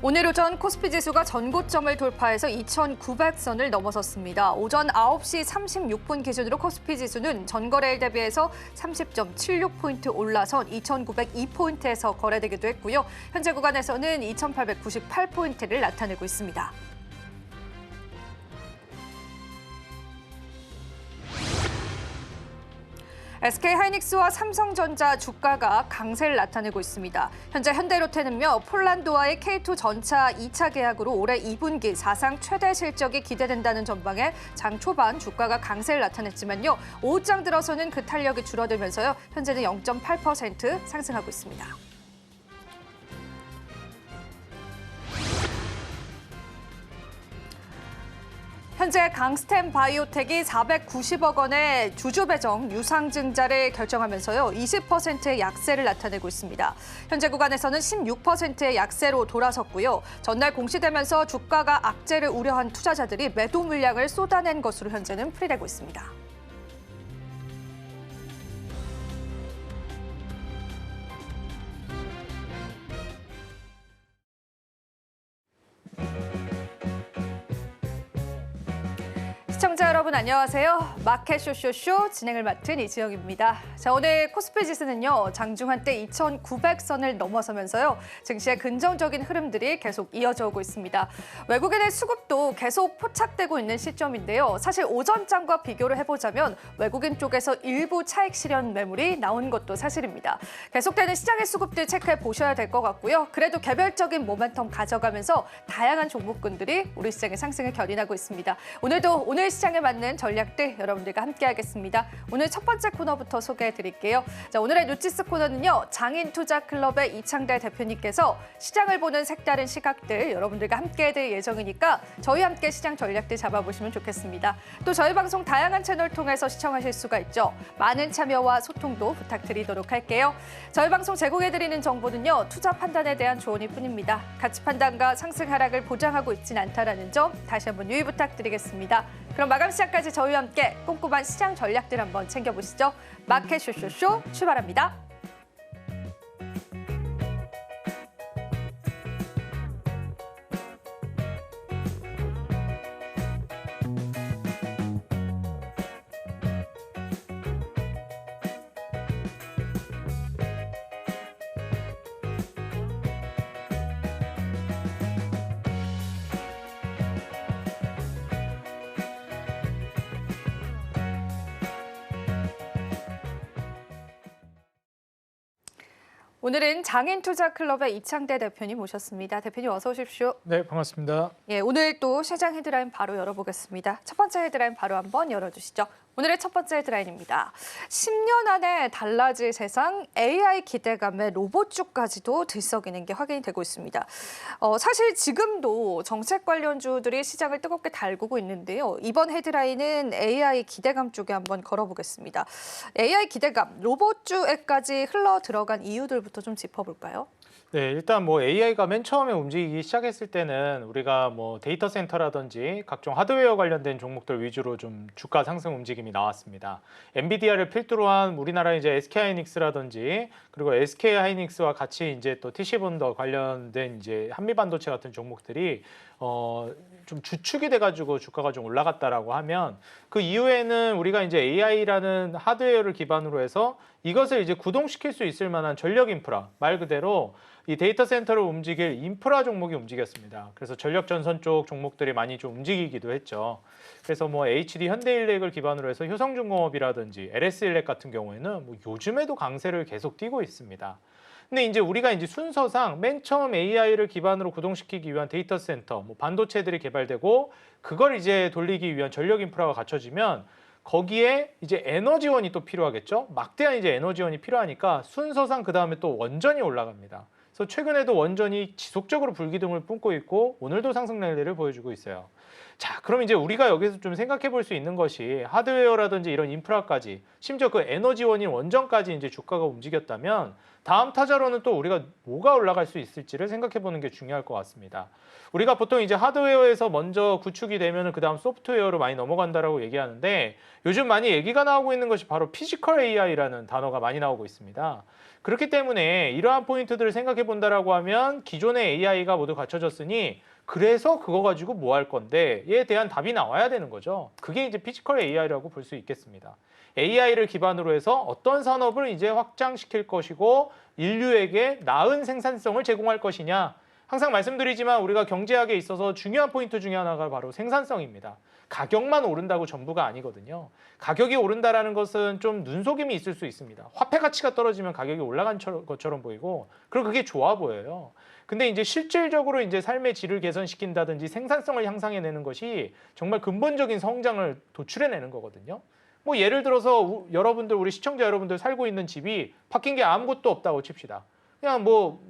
오늘 오전 코스피 지수가 전고점을 돌파해서 2,900선을 넘어섰습니다. 오전 9시 36분 기준으로 코스피 지수는 전거래일 대비해서 30.76포인트 올라선 2,902포인트에서 거래되기도 했고요. 현재 구간에서는 2,898포인트를 나타내고 있습니다. SK하이닉스와 삼성전자 주가가 강세를 나타내고 있습니다. 현재 현대로테는요, 폴란드와의 K2 전차 2차 계약으로 올해 2분기 사상 최대 실적이 기대된다는 전방에 장 초반 주가가 강세를 나타냈지만요, 오후장 들어서는 그 탄력이 줄어들면서요, 현재는 0.8% 상승하고 있습니다. 현재 강스템 바이오텍이 490억 원의 주주 배정 유상증자를 결정하면서요, 20%의 약세를 나타내고 있습니다. 현재 구간에서는 16%의 약세로 돌아섰고요. 전날 공시되면서 주가가 악재를 우려한 투자자들이 매도 물량을 쏟아낸 것으로 현재는 풀이되고 있습니다. 시청자 여러분 안녕하세요. 마켓 쇼쇼쇼 진행을 맡은 이지영입니다. 자, 오늘 코스피 지수는요, 장중 한때 2,900선을 넘어서면서요, 증시의 긍정적인 흐름들이 계속 이어져 오고 있습니다. 외국인의 수급도 계속 포착되고 있는 시점인데요. 사실 오전장과 비교를 해보자면 외국인 쪽에서 일부 차익 실현 매물이 나온 것도 사실입니다. 계속되는 시장의 수급들 체크해 보셔야 될 것 같고요. 그래도 개별적인 모멘텀 가져가면서 다양한 종목군들이 우리 시장의 상승을 견인하고 있습니다. 오늘 시장에 맞는 전략들 여러분들과 함께하겠습니다. 오늘 첫 번째 코너부터 소개해드릴게요. 자, 오늘의 뉴지스 코너는요, 장인투자클럽의 이창대 대표님께서 시장을 보는 색다른 시각들 여러분들과 함께해드릴 예정이니까 저희와 함께 시장 전략들 잡아보시면 좋겠습니다. 또 저희 방송 다양한 채널 통해서 시청하실 수가 있죠. 많은 참여와 소통도 부탁드리도록 할게요. 저희 방송 제공해드리는 정보는요, 투자 판단에 대한 조언일 뿐입니다. 가치 판단과 상승 하락을 보장하고 있진 않다라는 점 다시 한번 유의 부탁드리겠습니다. 그럼 마감 시장까지 저희와 함께 꼼꼼한 시장 전략들 한번 챙겨보시죠. 마켓 쇼쇼쇼 출발합니다. 오늘은 장인투자클럽의 이창대 대표님 모셨습니다. 대표님 어서 오십시오. 네, 반갑습니다. 예, 오늘 또 시장 헤드라인 바로 열어보겠습니다. 첫 번째 헤드라인 바로 한번 열어주시죠. 오늘의 첫 번째 헤드라인입니다. 10년 안에 달라질 세상, AI 기대감에 로봇주까지도 들썩이는 게 확인이 되고 있습니다. 사실 지금도 정책 관련주들이 시장을 뜨겁게 달구고 있는데요. 이번 헤드라인은 AI 기대감 쪽에 한번 걸어보겠습니다. AI 기대감, 로봇주에까지 흘러 들어간 이유들부터 좀 짚어볼까요? 네, 일단 뭐 AI가 맨 처음에 움직이기 시작했을 때는 우리가 뭐 데이터 센터라든지 각종 하드웨어 관련된 종목들 위주로 좀 주가 상승 움직임이 나왔습니다. 엔비디아를 필두로 한 우리나라 이제 SK하이닉스라든지 그리고 SK하이닉스와 같이 이제 또 TC본더 관련된 이제 한미반도체 같은 종목들이 좀 주축이 돼가지고 주가가 좀 올라갔다라고 하면 그 이후에는 우리가 이제 AI라는 하드웨어를 기반으로 해서 이것을 이제 구동시킬 수 있을 만한 전력 인프라, 말 그대로 이 데이터 센터를 움직일 인프라 종목이 움직였습니다. 그래서 전력 전선 쪽 종목들이 많이 좀 움직이기도 했죠. 그래서 뭐 HD 현대일렉을 기반으로 해서 효성중공업이라든지 LS일렉 같은 경우에는 뭐 요즘에도 강세를 계속 띄고 있습니다. 근데 이제 우리가 이제 순서상 맨 처음 AI를 기반으로 구동시키기 위한 데이터 센터, 뭐 반도체들이 개발되고 그걸 이제 돌리기 위한 전력 인프라가 갖춰지면 거기에 이제 에너지원이 또 필요하겠죠. 막대한 이제 에너지원이 필요하니까 순서상 그 다음에 또 원전이 올라갑니다. 그래서 최근에도 원전이 지속적으로 불기둥을 뿜고 있고 오늘도 상승 랠리를 보여주고 있어요. 자, 그럼 이제 우리가 여기서 좀 생각해 볼 수 있는 것이 하드웨어라든지 이런 인프라까지 심지어 그 에너지원인 원전까지 이제 주가가 움직였다면 다음 타자로는 또 우리가 뭐가 올라갈 수 있을지를 생각해 보는 게 중요할 것 같습니다. 우리가 보통 이제 하드웨어에서 먼저 구축이 되면은 그다음 소프트웨어로 많이 넘어간다라고 얘기하는데 요즘 많이 얘기가 나오고 있는 것이 바로 피지컬 AI라는 단어가 많이 나오고 있습니다. 그렇기 때문에 이러한 포인트들을 생각해 본다라고 하면 기존의 AI가 모두 갖춰졌으니 그래서 그거 가지고 뭐 할 건데에 대한 답이 나와야 되는 거죠. 그게 이제 피지컬 AI라고 볼 수 있겠습니다. AI를 기반으로 해서 어떤 산업을 이제 확장시킬 것이고 인류에게 나은 생산성을 제공할 것이냐. 항상 말씀드리지만 우리가 경제학에 있어서 중요한 포인트 중에 하나가 바로 생산성입니다. 가격만 오른다고 전부가 아니거든요. 가격이 오른다라는 것은 좀 눈속임이 있을 수 있습니다. 화폐 가치가 떨어지면 가격이 올라간 것처럼 보이고 그리고 그게 좋아 보여요. 근데 이제 실질적으로 이제 삶의 질을 개선시킨다든지 생산성을 향상해내는 것이 정말 근본적인 성장을 도출해내는 거거든요. 뭐 예를 들어서 여러분들 우리 시청자 여러분들 살고 있는 집이 바뀐 게 아무것도 없다고 칩시다. 그냥 뭐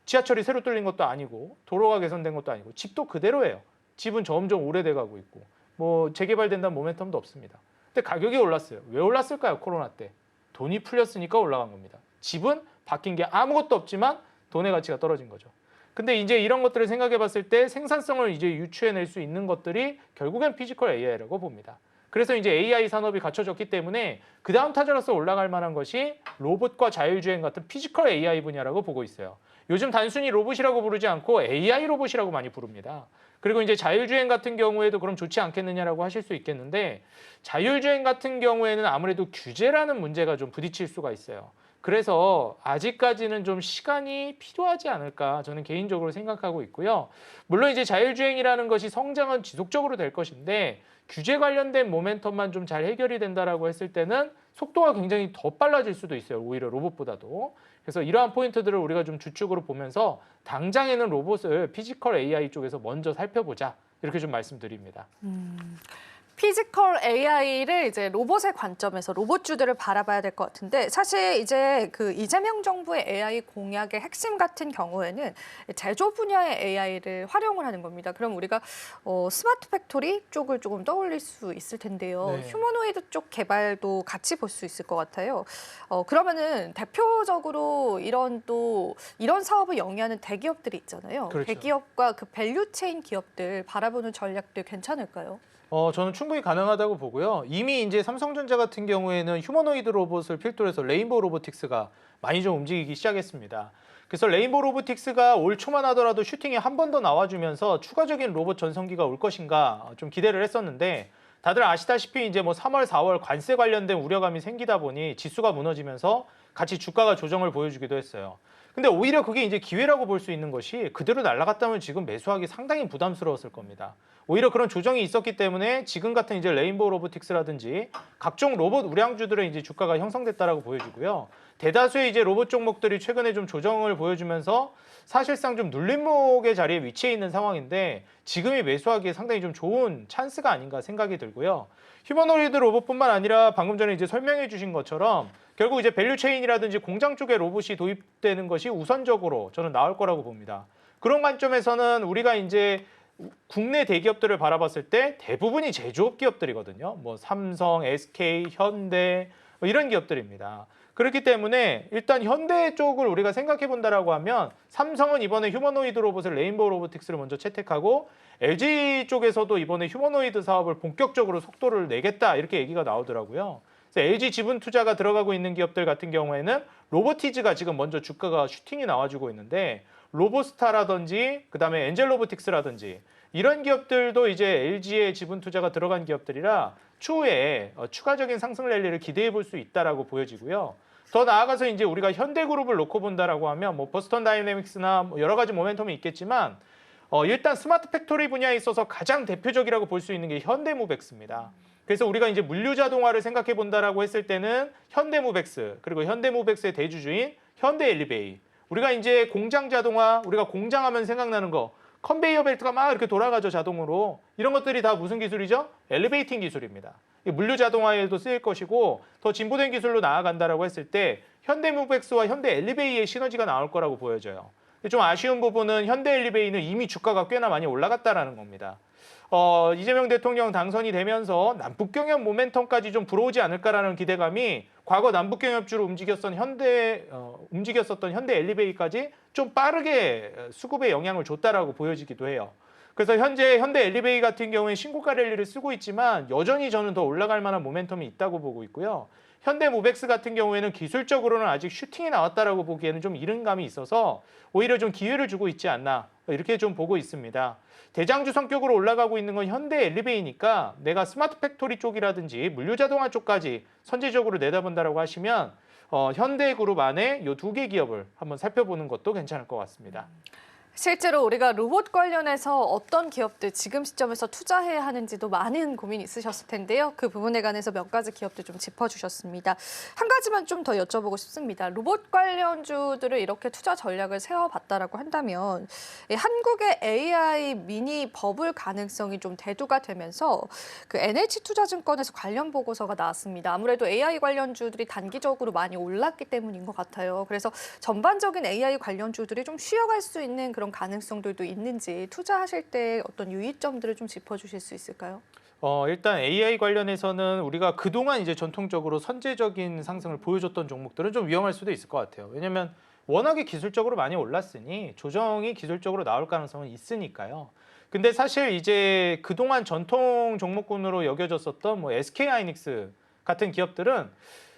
지하철이 새로 뚫린 것도 아니고 도로가 개선된 것도 아니고 집도 그대로예요. 집은 점점 오래돼 가고 있고 뭐 재개발된다는 모멘텀도 없습니다. 근데 가격이 올랐어요. 왜 올랐을까요? 코로나 때. 돈이 풀렸으니까 올라간 겁니다. 집은 바뀐 게 아무것도 없지만 돈의 가치가 떨어진 거죠. 근데 이제 이런 것들을 생각해 봤을 때 생산성을 이제 유추해낼 수 있는 것들이 결국엔 피지컬 AI라고 봅니다. 그래서 이제 AI 산업이 갖춰졌기 때문에 그 다음 타자로서 올라갈 만한 것이 로봇과 자율주행 같은 피지컬 AI 분야라고 보고 있어요. 요즘 단순히 로봇이라고 부르지 않고 AI 로봇이라고 많이 부릅니다. 그리고 이제 자율주행 같은 경우에도 그럼 좋지 않겠느냐라고 하실 수 있겠는데 자율주행 같은 경우에는 아무래도 규제라는 문제가 좀 부딪힐 수가 있어요. 그래서 아직까지는 좀 시간이 필요하지 않을까 저는 개인적으로 생각하고 있고요. 물론 이제 자율주행이라는 것이 성장은 지속적으로 될 것인데 규제 관련된 모멘텀만 좀 잘 해결이 된다라고 했을 때는 속도가 굉장히 더 빨라질 수도 있어요. 오히려 로봇보다도. 그래서 이러한 포인트들을 우리가 좀 주축으로 보면서 당장에는 로봇을 피지컬 AI 쪽에서 먼저 살펴보자. 이렇게 좀 말씀드립니다. 피지컬 AI를 이제 로봇의 관점에서 로봇주들을 바라봐야 될 것 같은데 사실 이제 그 이재명 정부의 AI 공약의 핵심 같은 경우에는 제조 분야의 AI를 활용을 하는 겁니다. 그럼 우리가 스마트 팩토리 쪽을 조금 떠올릴 수 있을 텐데요. 네. 휴머노이드 쪽 개발도 같이 볼 수 있을 것 같아요. 그러면은 대표적으로 이런 사업을 영위하는 대기업들이 있잖아요. 그렇죠. 대기업과 그 밸류체인 기업들 바라보는 전략도 괜찮을까요? 저는 충분히 가능하다고 보고요. 이미 이제 삼성전자 같은 경우에는 휴머노이드 로봇을 필두로 해서 레인보우 로보틱스가 많이 좀 움직이기 시작했습니다. 그래서 레인보우 로보틱스가 올 초만 하더라도 슈팅에 한 번 더 나와주면서 추가적인 로봇 전성기가 올 것인가 좀 기대를 했었는데 다들 아시다시피 이제 뭐 3월, 4월 관세 관련된 우려감이 생기다 보니 지수가 무너지면서 같이 주가가 조정을 보여주기도 했어요. 근데 오히려 그게 이제 기회라고 볼 수 있는 것이 그대로 날아갔다면 지금 매수하기 상당히 부담스러웠을 겁니다. 오히려 그런 조정이 있었기 때문에 지금 같은 이제 레인보우 로보틱스라든지 각종 로봇 우량주들의 이제 주가가 형성됐다라고 보여지고요. 대다수의 이제 로봇 종목들이 최근에 좀 조정을 보여주면서 사실상 좀 눌림목의 자리에 위치해 있는 상황인데 지금이 매수하기에 상당히 좀 좋은 찬스가 아닌가 생각이 들고요. 휴머노이드 로봇뿐만 아니라 방금 전에 이제 설명해 주신 것처럼 결국 이제 밸류체인이라든지 공장 쪽에 로봇이 도입되는 것이 우선적으로 저는 나올 거라고 봅니다. 그런 관점에서는 우리가 이제 국내 대기업들을 바라봤을 때 대부분이 제조업 기업들이거든요. 뭐 삼성, SK, 현대 뭐 이런 기업들입니다. 그렇기 때문에 일단 현대 쪽을 우리가 생각해 본다라고 하면 삼성은 이번에 휴머노이드 로봇을 레인보우 로보틱스를 먼저 채택하고 LG 쪽에서도 이번에 휴머노이드 사업을 본격적으로 속도를 내겠다 이렇게 얘기가 나오더라고요. 그래서 LG 지분 투자가 들어가고 있는 기업들 같은 경우에는 로보티즈가 지금 먼저 주가가 슈팅이 나와주고 있는데 로보스타라든지 그다음에 엔젤로보틱스라든지 이런 기업들도 이제 LG의 지분 투자가 들어간 기업들이라 추후에 추가적인 상승 랠리를 기대해 볼 수 있다라고 보여지고요. 더 나아가서 이제 우리가 현대그룹을 놓고 본다라고 하면 뭐 버스턴 다이내믹스나 뭐 여러 가지 모멘텀이 있겠지만 일단 스마트 팩토리 분야에 있어서 가장 대표적이라고 볼 수 있는 게 현대무벡스입니다. 그래서 우리가 이제 물류 자동화를 생각해 본다라고 했을 때는 현대무벡스 그리고 현대무벡스의 대주주인 현대엘리베이 우리가 이제 공장 자동화 우리가 공장하면 생각나는 거 컨베이어 벨트가 막 이렇게 돌아가죠 자동으로 이런 것들이 다 무슨 기술이죠? 엘리베이팅 기술입니다. 물류 자동화에도 쓰일 것이고 더 진보된 기술로 나아간다라고 했을 때 현대무벡스와 현대엘리베이의 시너지가 나올 거라고 보여져요. 좀 아쉬운 부분은 현대엘리베이는 이미 주가가 꽤나 많이 올라갔다라는 겁니다. 이재명 대통령 당선이 되면서 남북 경협 모멘텀까지 좀 불어오지 않을까라는 기대감이 과거 남북경협주로 움직였었던 현대 엘리베이까지 좀 빠르게 수급에 영향을 줬다라고 보여지기도 해요. 그래서 현재 현대 엘리베이 같은 경우에 신고가 랠리를 쓰고 있지만 여전히 저는 더 올라갈 만한 모멘텀이 있다고 보고 있고요. 현대 모백스 같은 경우에는 기술적으로는 아직 슈팅이 나왔다라고 보기에는 좀 이른 감이 있어서 오히려 좀 기회를 주고 있지 않나 이렇게 좀 보고 있습니다. 대장주 성격으로 올라가고 있는 건 현대 엘리베이니까 내가 스마트 팩토리 쪽이라든지 물류자동화 쪽까지 선제적으로 내다본다라고 하시면 현대그룹 안에 이 두 개 기업을 한번 살펴보는 것도 괜찮을 것 같습니다. 실제로 우리가 로봇 관련해서 어떤 기업들 지금 시점에서 투자해야 하는지도 많은 고민이 있으셨을 텐데요. 그 부분에 관해서 몇 가지 기업들 좀 짚어주셨습니다. 한 가지만 좀 더 여쭤보고 싶습니다. 로봇 관련주들을 이렇게 투자 전략을 세워봤다라고 한다면 한국의 AI 미니 버블 가능성이 좀 대두가 되면서 그 NH투자증권에서 관련 보고서가 나왔습니다. 아무래도 AI 관련주들이 단기적으로 많이 올랐기 때문인 것 같아요. 그래서 전반적인 AI 관련주들이 좀 쉬어갈 수 있는 그런 가능성들도 있는지 투자하실 때 어떤 유의점들을 좀 짚어주실 수 있을까요? 일단 AI 관련해서는 우리가 그동안 이제 전통적으로 선제적인 상승을 보여줬던 종목들은 좀 위험할 수도 있을 것 같아요. 왜냐하면 워낙에 기술적으로 많이 올랐으니 조정이 기술적으로 나올 가능성은 있으니까요. 근데 사실 이제 그동안 전통 종목군으로 여겨졌었던 뭐 SK하이닉스 같은 기업들은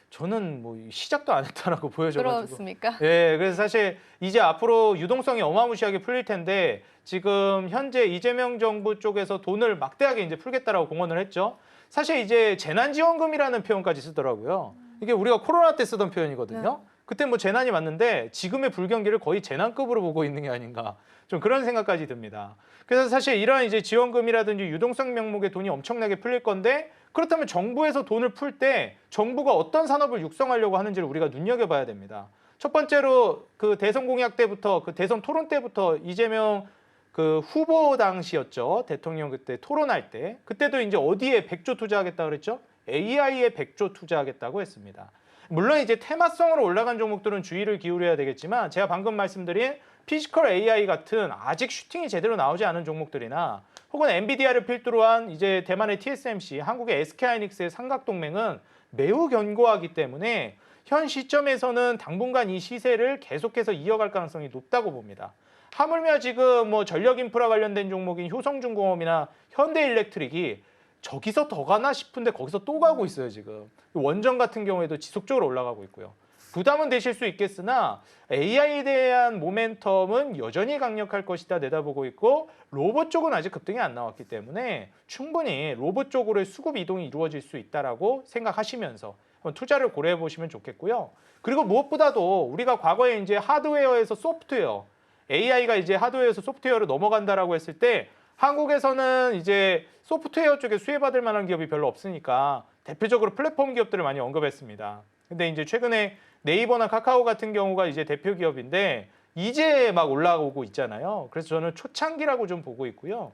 저는 뭐 시작도 안 했다라고 보여져가지고. 그렇습니까? 예, 그래서 사실 이제 앞으로 유동성이 어마무시하게 풀릴 텐데 지금 현재 이재명 정부 쪽에서 돈을 막대하게 이제 풀겠다라고 공언을 했죠. 사실 이제 재난지원금이라는 표현까지 쓰더라고요. 이게 우리가 코로나 때 쓰던 표현이거든요. 네. 그때 뭐 재난이 왔는데 지금의 불경기를 거의 재난급으로 보고 있는 게 아닌가 좀 그런 생각까지 듭니다. 그래서 사실 이러한 이제 지원금이라든지 유동성 명목의 돈이 엄청나게 풀릴 건데 그렇다면 정부에서 돈을 풀 때 정부가 어떤 산업을 육성하려고 하는지를 우리가 눈여겨봐야 됩니다. 첫 번째로 그 대선 공약 때부터 그 대선 토론 때부터 이재명 그 후보 당시였죠. 대통령 그때 토론할 때 그때도 이제 어디에 100조 투자하겠다 그랬죠? AI에 100조 투자하겠다고 했습니다. 물론 이제 테마성으로 올라간 종목들은 주의를 기울여야 되겠지만 제가 방금 말씀드린 피지컬 AI 같은 아직 슈팅이 제대로 나오지 않은 종목들이나 혹은 엔비디아를 필두로 한 이제 대만의 TSMC, 한국의 SK하이닉스의 삼각동맹은 매우 견고하기 때문에 현 시점에서는 당분간 이 시세를 계속해서 이어갈 가능성이 높다고 봅니다. 하물며 지금 뭐 전력 인프라 관련된 종목인 효성중공업이나 현대일렉트릭이 저기서 더 가나 싶은데 거기서 또 가고 있어요, 지금. 원전 같은 경우에도 지속적으로 올라가고 있고요. 부담은 되실 수 있겠으나 AI에 대한 모멘텀은 여전히 강력할 것이다 내다보고 있고 로봇 쪽은 아직 급등이 안 나왔기 때문에 충분히 로봇 쪽으로의 수급 이동이 이루어질 수 있다라고 생각하시면서 한번 투자를 고려해 보시면 좋겠고요. 그리고 무엇보다도 우리가 과거에 이제 하드웨어에서 소프트웨어, AI가 이제 하드웨어에서 소프트웨어로 넘어간다라고 했을 때 한국에서는 이제 소프트웨어 쪽에 수혜받을 만한 기업이 별로 없으니까 대표적으로 플랫폼 기업들을 많이 언급했습니다. 근데 이제 최근에 네이버나 카카오 같은 경우가 이제 대표 기업인데 이제 막 올라오고 있잖아요. 그래서 저는 초창기라고 좀 보고 있고요.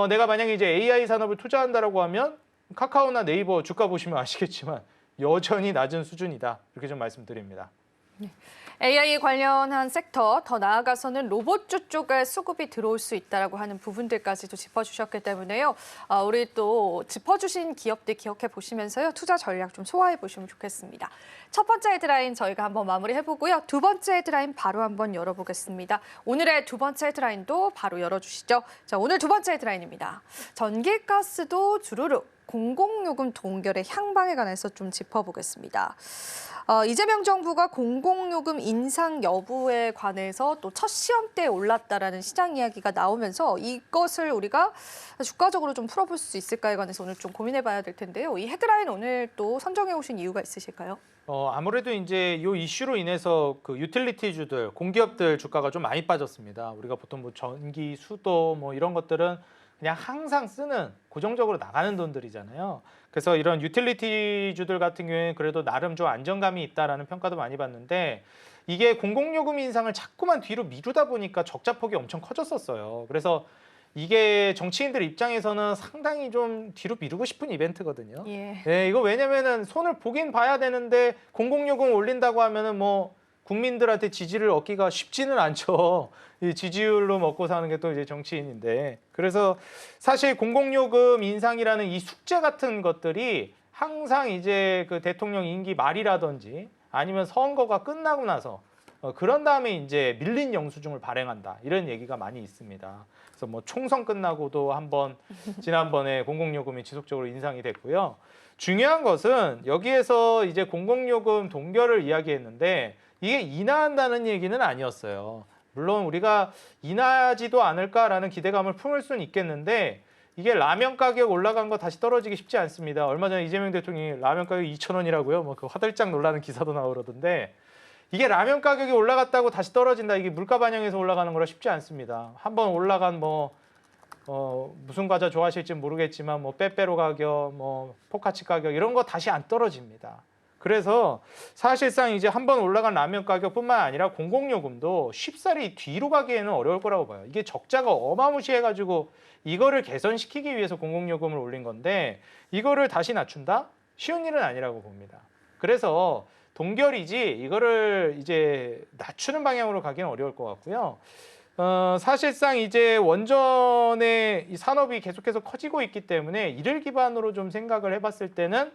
내가 만약에 이제 AI 산업을 투자한다라고 하면 카카오나 네이버 주가 보시면 아시겠지만 여전히 낮은 수준이다. 이렇게 좀 말씀드립니다. AI 관련한 섹터, 더 나아가서는 로봇주 쪽에 수급이 들어올 수 있다라고 하는 부분들까지도 짚어주셨기 때문에요. 우리 또 짚어주신 기업들 기억해 보시면서요. 투자 전략 좀 소화해 보시면 좋겠습니다. 첫 번째 헤드라인 저희가 한번 마무리해보고요. 두 번째 헤드라인 바로 한번 열어보겠습니다. 오늘의 두 번째 헤드라인도 바로 열어주시죠. 자, 오늘 두 번째 헤드라인입니다. 전기가스도 주르륵 공공요금 동결의 향방에 관해서 좀 짚어보겠습니다. 이재명 정부가 공공요금 인상 여부에 관해서 또 첫 시험대에 올랐다라는 시장 이야기가 나오면서 이것을 우리가 주가적으로 좀 풀어볼 수 있을까에 관해서 오늘 좀 고민해봐야 될 텐데요. 이 헤드라인 오늘 또 선정해 오신 이유가 있으실까요? 아무래도 이제 이 이슈로 인해서 그 유틸리티주들, 공기업들 주가가 좀 많이 빠졌습니다. 우리가 보통 뭐 전기, 수도 뭐 이런 것들은 그냥 항상 쓰는 고정적으로 나가는 돈들이잖아요. 그래서 이런 유틸리티주들 같은 경우에는 그래도 나름 좀 안정감이 있다라는 평가도 많이 받는데 이게 공공요금 인상을 자꾸만 뒤로 미루다 보니까 적자폭이 엄청 커졌었어요. 그래서 이게 정치인들 입장에서는 상당히 좀 뒤로 미루고 싶은 이벤트거든요. 예. 네, 이거 왜냐면은 손을 보긴 봐야 되는데 공공요금 올린다고 하면은 뭐 국민들한테 지지를 얻기가 쉽지는 않죠. 이 지지율로 먹고 사는 게 또 이제 정치인인데. 그래서 사실 공공요금 인상이라는 이 숙제 같은 것들이 항상 이제 그 대통령 임기 말이라든지 아니면 선거가 끝나고 나서 그런 다음에 이제 밀린 영수증을 발행한다 이런 얘기가 많이 있습니다. 그래서 뭐 총선 끝나고도 한번 지난번에 공공요금이 지속적으로 인상이 됐고요. 중요한 것은 여기에서 이제 공공요금 동결을 이야기했는데 이게 인하한다는 얘기는 아니었어요. 물론 우리가 인하하지도 않을까라는 기대감을 품을 수는 있겠는데 이게 라면 가격 올라간 거 다시 떨어지기 쉽지 않습니다. 얼마 전에 이재명 대통령이 라면 가격 2,000원이라고요. 뭐 그 화들짝 놀라는 기사도 나오던데 이게 라면 가격이 올라갔다고 다시 떨어진다. 이게 물가 반영해서 올라가는 거라 쉽지 않습니다. 한번 올라간 무슨 과자 좋아하실지 모르겠지만 뭐 빼빼로 가격, 뭐 포카치 가격 이런 거 다시 안 떨어집니다. 그래서 사실상 이제 한번 올라간 라면 가격뿐만 아니라 공공요금도 쉽사리 뒤로 가기에는 어려울 거라고 봐요. 이게 적자가 어마무시해가지고 이거를 개선시키기 위해서 공공요금을 올린 건데 이거를 다시 낮춘다? 쉬운 일은 아니라고 봅니다. 그래서 동결이지 이거를 이제 낮추는 방향으로 가기는 어려울 것 같고요. 사실상 이제 원전의 이 산업이 계속해서 커지고 있기 때문에 이를 기반으로 좀 생각을 해봤을 때는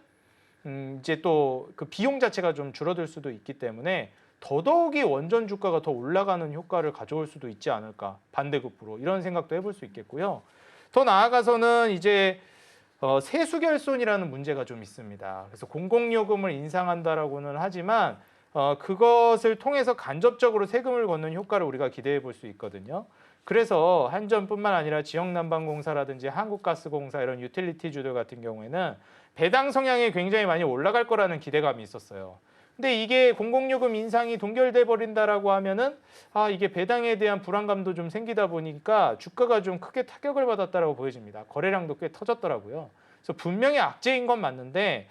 이제 또 그 비용 자체가 좀 줄어들 수도 있기 때문에 더더욱이 원전 주가가 더 올라가는 효과를 가져올 수도 있지 않을까 반대급부로 이런 생각도 해볼 수 있겠고요. 더 나아가서는 이제 세수결손이라는 문제가 좀 있습니다. 그래서 공공요금을 인상한다라고는 하지만 그것을 통해서 간접적으로 세금을 걷는 효과를 우리가 기대해 볼 수 있거든요. 그래서 한전뿐만 아니라 지역난방공사라든지 한국가스공사 이런 유틸리티주들 같은 경우에는 배당 성향이 굉장히 많이 올라갈 거라는 기대감이 있었어요. 근데 이게 공공요금 인상이 동결돼 버린다라고 하면은 이게 배당에 대한 불안감도 좀 생기다 보니까 주가가 좀 크게 타격을 받았다라고 보여집니다. 거래량도 꽤 터졌더라고요. 그래서 분명히 악재인 건 맞는데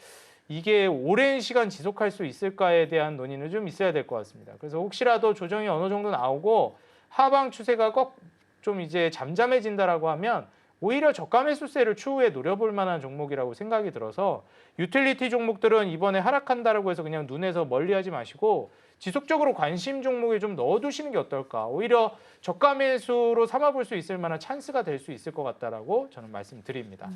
이게 오랜 시간 지속할 수 있을까에 대한 논의는 좀 있어야 될 것 같습니다. 그래서 혹시라도 조정이 어느 정도 나오고 하방 추세가 꼭 좀 이제 잠잠해진다라고 하면 오히려 저가 매수세를 추후에 노려볼 만한 종목이라고 생각이 들어서 유틸리티 종목들은 이번에 하락한다라고 해서 그냥 눈에서 멀리하지 마시고 지속적으로 관심 종목에 좀 넣어두시는 게 어떨까. 오히려 저가 매수로 삼아볼 수 있을 만한 찬스가 될 수 있을 것 같다라고 저는 말씀드립니다.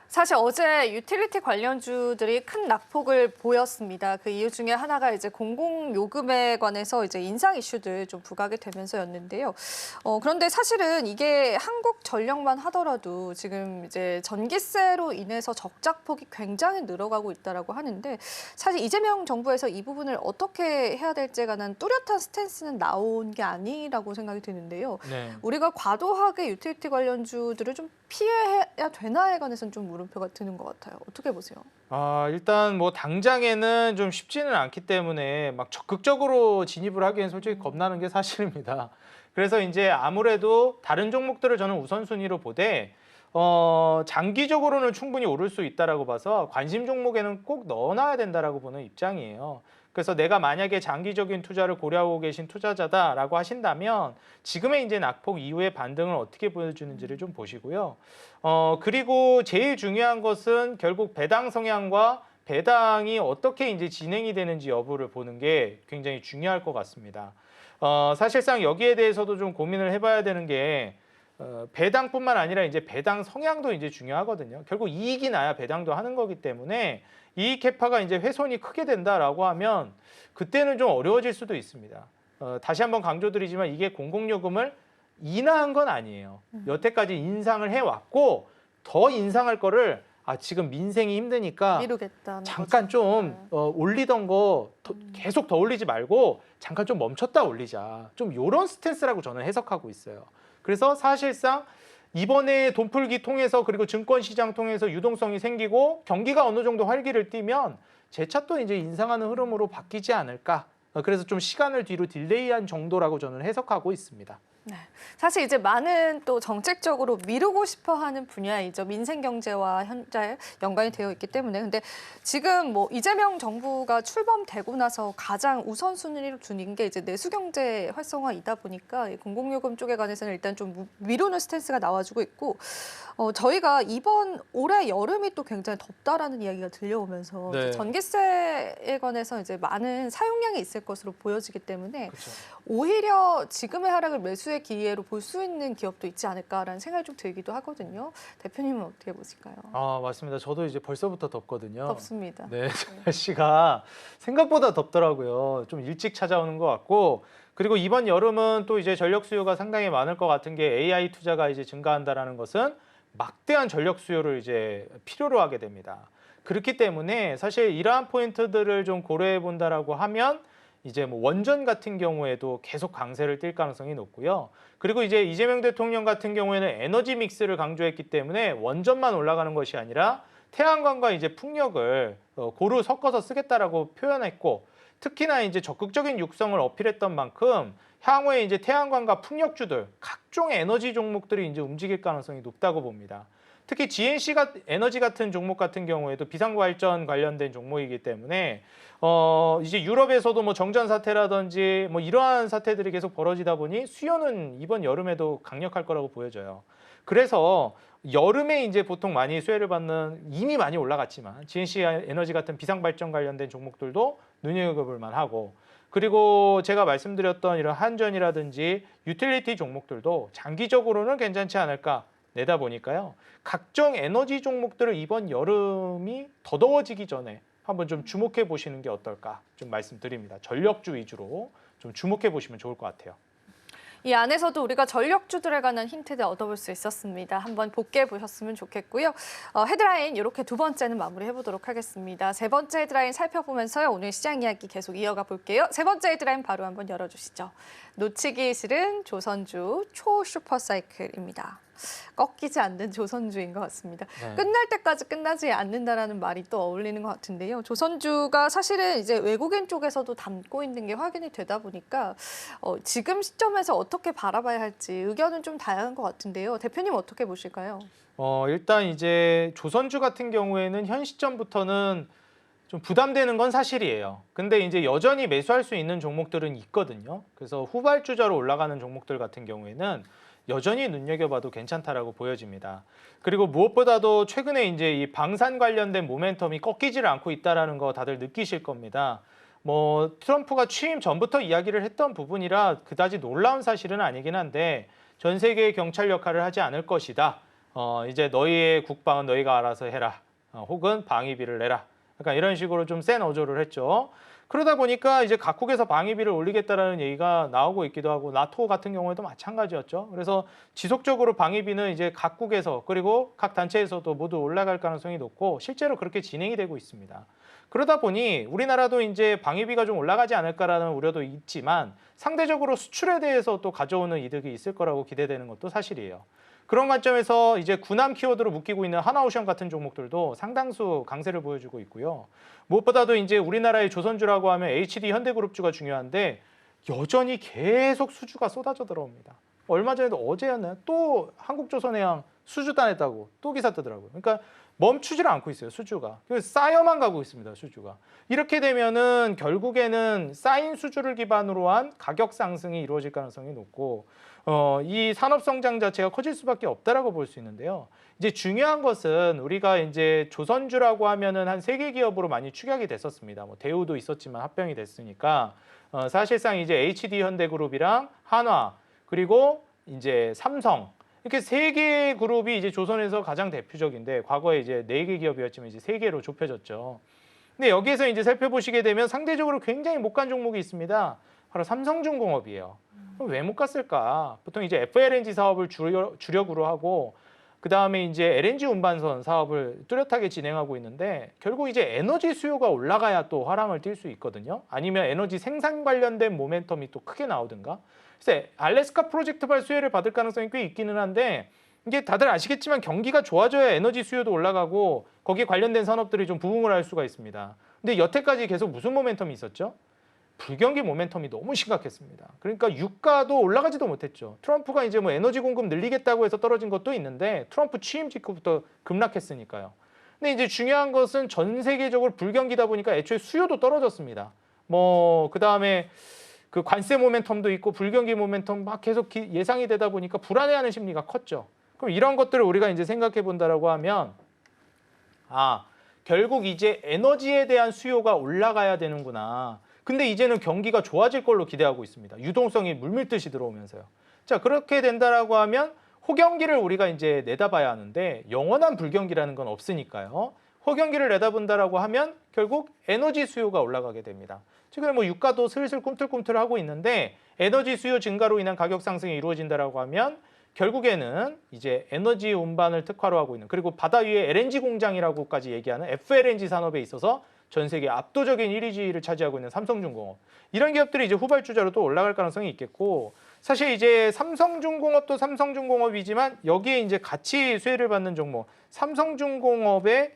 사실 어제 유틸리티 관련주들이 큰 낙폭을 보였습니다. 그 이유 중에 하나가 이제 공공요금에 관해서 이제 인상 이슈들 좀 부각이 되면서였는데요. 그런데 사실은 이게 한국전력만 하더라도 지금 이제 전기세로 인해서 적자폭이 굉장히 늘어가고 있다라고 하는데 사실 이재명 정부에서 이 부분을 어떻게 해야 될지에 관한 뚜렷한 스탠스는 나온 게 아니라고 생각이 드는데요. 네. 우리가 과도하게 유틸리티 관련주들을 좀 피해야 되나에 관해서는 좀 물음표가 드는 것 같아요. 어떻게 보세요? 일단 뭐 당장에는 좀 쉽지는 않기 때문에 막 적극적으로 진입을 하기엔 솔직히 겁나는 게 사실입니다. 그래서 이제 아무래도 다른 종목들을 저는 우선순위로 보되 장기적으로는 충분히 오를 수 있다라고 봐서 관심 종목에는 꼭 넣어놔야 된다라고 보는 입장이에요. 그래서 내가 만약에 장기적인 투자를 고려하고 계신 투자자다라고 하신다면 지금의 이제 낙폭 이후의 반등을 어떻게 보여주는지를 좀 보시고요. 그리고 제일 중요한 것은 결국 배당 성향과 배당이 어떻게 이제 진행이 되는지 여부를 보는 게 굉장히 중요할 것 같습니다. 사실상 여기에 대해서도 좀 고민을 해봐야 되는 게 배당뿐만 아니라 이제 배당 성향도 이제 중요하거든요. 결국 이익이 나야 배당도 하는 거기 때문에 이익 캐파가 이제 훼손이 크게 된다라고 하면 그때는 좀 어려워질 수도 있습니다. 다시 한번 강조드리지만 이게 공공요금을 인하한 건 아니에요. 여태까지 인상을 해왔고 더 인상할 거를 지금 민생이 힘드니까 미루겠다는 잠깐 거죠. 좀 올리던 거 계속 더 올리지 말고 잠깐 좀 멈췄다 올리자. 좀 이런 스탠스라고 저는 해석하고 있어요. 그래서 사실상 이번에 돈풀기 통해서 그리고 증권시장 통해서 유동성이 생기고 경기가 어느 정도 활기를 띠면 재차 또 이제 인상하는 흐름으로 바뀌지 않을까. 그래서 좀 시간을 뒤로 딜레이한 정도라고 저는 해석하고 있습니다. 네. 사실 이제 많은 또 정책적으로 미루고 싶어하는 분야이죠. 민생 경제와 현재 연관이 되어 있기 때문에. 근데 지금 뭐 이재명 정부가 출범되고 나서 가장 우선순위로 두는 게 이제 내수 경제 활성화이다 보니까 이 공공요금 쪽에 관해서는 일단 좀 미루는 스탠스가 나와주고 있고 저희가 이번 올해 여름이 또 굉장히 덥다라는 이야기가 들려오면서 네. 전기세에 관해서 이제 많은 사용량이 있을 것으로 보여지기 때문에 그렇죠. 오히려 지금의 하락을 매수의 기회로 볼 수 있는 기업도 있지 않을까라는 생각이 좀 들기도 하거든요. 대표님은 어떻게 보실까요? 아, 맞습니다. 저도 이제 벌써부터 덥거든요. 덥습니다. 네, 날씨가 생각보다 덥더라고요. 좀 일찍 찾아오는 것 같고, 그리고 이번 여름은 또 이제 전력 수요가 상당히 많을 것 같은 게 AI 투자가 이제 증가한다라는 것은 막대한 전력 수요를 이제 필요로 하게 됩니다. 그렇기 때문에 사실 이러한 포인트들을 좀 고려해 본다라고 하면 이제 뭐 원전 같은 경우에도 계속 강세를 띌 가능성이 높고요. 그리고 이제 이재명 대통령 같은 경우에는 에너지 믹스를 강조했기 때문에 원전만 올라가는 것이 아니라 태양광과 이제 풍력을 고루 섞어서 쓰겠다라고 표현했고, 특히나 이제 적극적인 육성을 어필했던 만큼 향후에 이제 태양광과 풍력주들 각종 에너지 종목들이 이제 움직일 가능성이 높다고 봅니다. 특히 GNC 에너지 같은 종목 같은 경우에도 비상발전 관련된 종목이기 때문에 이제 유럽에서도 뭐 정전 사태라든지 뭐 이러한 사태들이 계속 벌어지다 보니 수요는 이번 여름에도 강력할 거라고 보여져요. 그래서 여름에 이제 보통 많이 수혜를 받는, 이미 많이 올라갔지만 GNC 에너지 같은 비상발전 관련된 종목들도 눈여겨볼 만하고, 그리고 제가 말씀드렸던 이런 한전이라든지 유틸리티 종목들도 장기적으로는 괜찮지 않을까 내다 보니까요. 각종 에너지 종목들을 이번 여름이 더 더워지기 전에 한번 좀 주목해 보시는 게 어떨까 좀 말씀드립니다. 전력주 위주로 좀 주목해 보시면 좋을 것 같아요. 이 안에서도 우리가 전력주들에 관한 힌트를 얻어볼 수 있었습니다. 한번 복귀해 보셨으면 좋겠고요. 헤드라인 이렇게 두 번째는 마무리해 보도록 하겠습니다. 세 번째 헤드라인 살펴보면서요. 오늘 시장 이야기 계속 이어가 볼게요. 세 번째 헤드라인 바로 한번 열어주시죠. 놓치기 싫은 조선주 초슈퍼사이클입니다. 꺾이지 않는 조선주인 것 같습니다. 네. 끝날 때까지 끝나지 않는다라는 말이 또 어울리는 것 같은데요. 조선주가 사실은 이제 외국인 쪽에서도 담고 있는 게 확인이 되다 보니까 지금 시점에서 어떻게 바라봐야 할지 의견은 좀 다양한 것 같은데요. 대표님 어떻게 보실까요? 일단 이제 조선주 같은 경우에는 현 시점부터는 좀 부담되는 건 사실이에요. 근데 이제 여전히 매수할 수 있는 종목들은 있거든요. 그래서 후발주자로 올라가는 종목들 같은 경우에는 여전히 눈여겨봐도 괜찮다라고 보여집니다. 그리고 무엇보다도 최근에 이제 이 방산 관련된 모멘텀이 꺾이지를 않고 있다라는 거 다들 느끼실 겁니다. 뭐 트럼프가 취임 전부터 이야기를 했던 부분이라 그다지 놀라운 사실은 아니긴 한데, 전 세계의 경찰 역할을 하지 않을 것이다. 이제 너희의 국방은 너희가 알아서 해라. 혹은 방위비를 내라. 약간 이런 식으로 좀 센 어조를 했죠. 그러다 보니까 이제 각국에서 방위비를 올리겠다라는 얘기가 나오고 있기도 하고, 나토 같은 경우에도 마찬가지였죠. 그래서 지속적으로 방위비는 이제 각국에서 그리고 각 단체에서도 모두 올라갈 가능성이 높고 실제로 그렇게 진행이 되고 있습니다. 그러다 보니 우리나라도 이제 방위비가 좀 올라가지 않을까라는 우려도 있지만 상대적으로 수출에 대해서 또 가져오는 이득이 있을 거라고 기대되는 것도 사실이에요. 그런 관점에서 이제 군함 키워드로 묶이고 있는 하나오션 같은 종목들도 상당수 강세를 보여주고 있고요. 무엇보다도 이제 우리나라의 조선주라고 하면 HD 현대그룹주가 중요한데 여전히 계속 수주가 쏟아져 들어옵니다. 얼마 전에도 어제였나요? 또 한국조선해양 수주 따냈다고 또 기사 뜨더라고요. 그러니까 멈추지를 않고 있어요, 수주가. 그래서 쌓여만 가고 있습니다, 수주가. 이렇게 되면은 결국에는 쌓인 수주를 기반으로 한 가격 상승이 이루어질 가능성이 높고, 이 산업 성장 자체가 커질 수밖에 없다라고 볼 수 있는데요. 이제 중요한 것은 우리가 이제 조선주라고 하면은 한 3개 기업으로 많이 축약이 됐었습니다. 뭐 대우도 있었지만 합병이 됐으니까 사실상 이제 HD 현대그룹이랑 한화 그리고 이제 삼성, 이렇게 3개 그룹이 이제 조선에서 가장 대표적인데, 과거에 이제 4개 기업이었지만 이제 3개로 좁혀졌죠. 근데 여기에서 이제 살펴보시게 되면 상대적으로 굉장히 못 간 종목이 있습니다. 바로 삼성중공업이에요. 그럼 왜 못 갔을까? 보통 이제 FLNG 사업을 주력으로 하고, 그 다음에 이제 LNG 운반선 사업을 뚜렷하게 진행하고 있는데, 결국 이제 에너지 수요가 올라가야 또 화랑을 띌 수 있거든요. 아니면 에너지 생산 관련된 모멘텀이 또 크게 나오든가. 그래서 알래스카 프로젝트발 수혜를 받을 가능성이 꽤 있기는 한데, 이게 다들 아시겠지만 경기가 좋아져야 에너지 수요도 올라가고 거기에 관련된 산업들이 좀 부흥을 할 수가 있습니다. 근데 여태까지 계속 무슨 모멘텀이 있었죠? 불경기 모멘텀이 너무 심각했습니다. 그러니까 유가도 올라가지도 못했죠. 트럼프가 이제 뭐 에너지 공급 늘리겠다고 해서 떨어진 것도 있는데 트럼프 취임 직후부터 급락했으니까요. 근데 이제 중요한 것은 전 세계적으로 불경기다 보니까 애초에 수요도 떨어졌습니다. 뭐 그다음에 그 관세 모멘텀도 있고 불경기 모멘텀 막 계속 예상이 되다 보니까 불안해하는 심리가 컸죠. 그럼 이런 것들을 우리가 이제 생각해 본다라고 하면 결국 이제 에너지에 대한 수요가 올라가야 되는구나. 근데 이제는 경기가 좋아질 걸로 기대하고 있습니다. 유동성이 물밀듯이 들어오면서요. 자, 그렇게 된다라고 하면 호경기를 우리가 이제 내다봐야 하는데 영원한 불경기라는 건 없으니까요. 호경기를 내다본다라고 하면 결국 에너지 수요가 올라가게 됩니다. 지금 뭐 유가도 슬슬 꿈틀꿈틀하고 있는데 에너지 수요 증가로 인한 가격 상승이 이루어진다라고 하면 결국에는 이제 에너지 운반을 특화로 하고 있는, 그리고 바다 위에 LNG 공장이라고까지 얘기하는 FLNG 산업에 있어서 전 세계 압도적인 1위지를 차지하고 있는 삼성중공업, 이런 기업들이 이제 후발주자로 또 올라갈 가능성이 있겠고, 사실 이제 삼성중공업도 삼성중공업이지만 여기에 이제 같이 수혜를 받는 종목, 삼성중공업의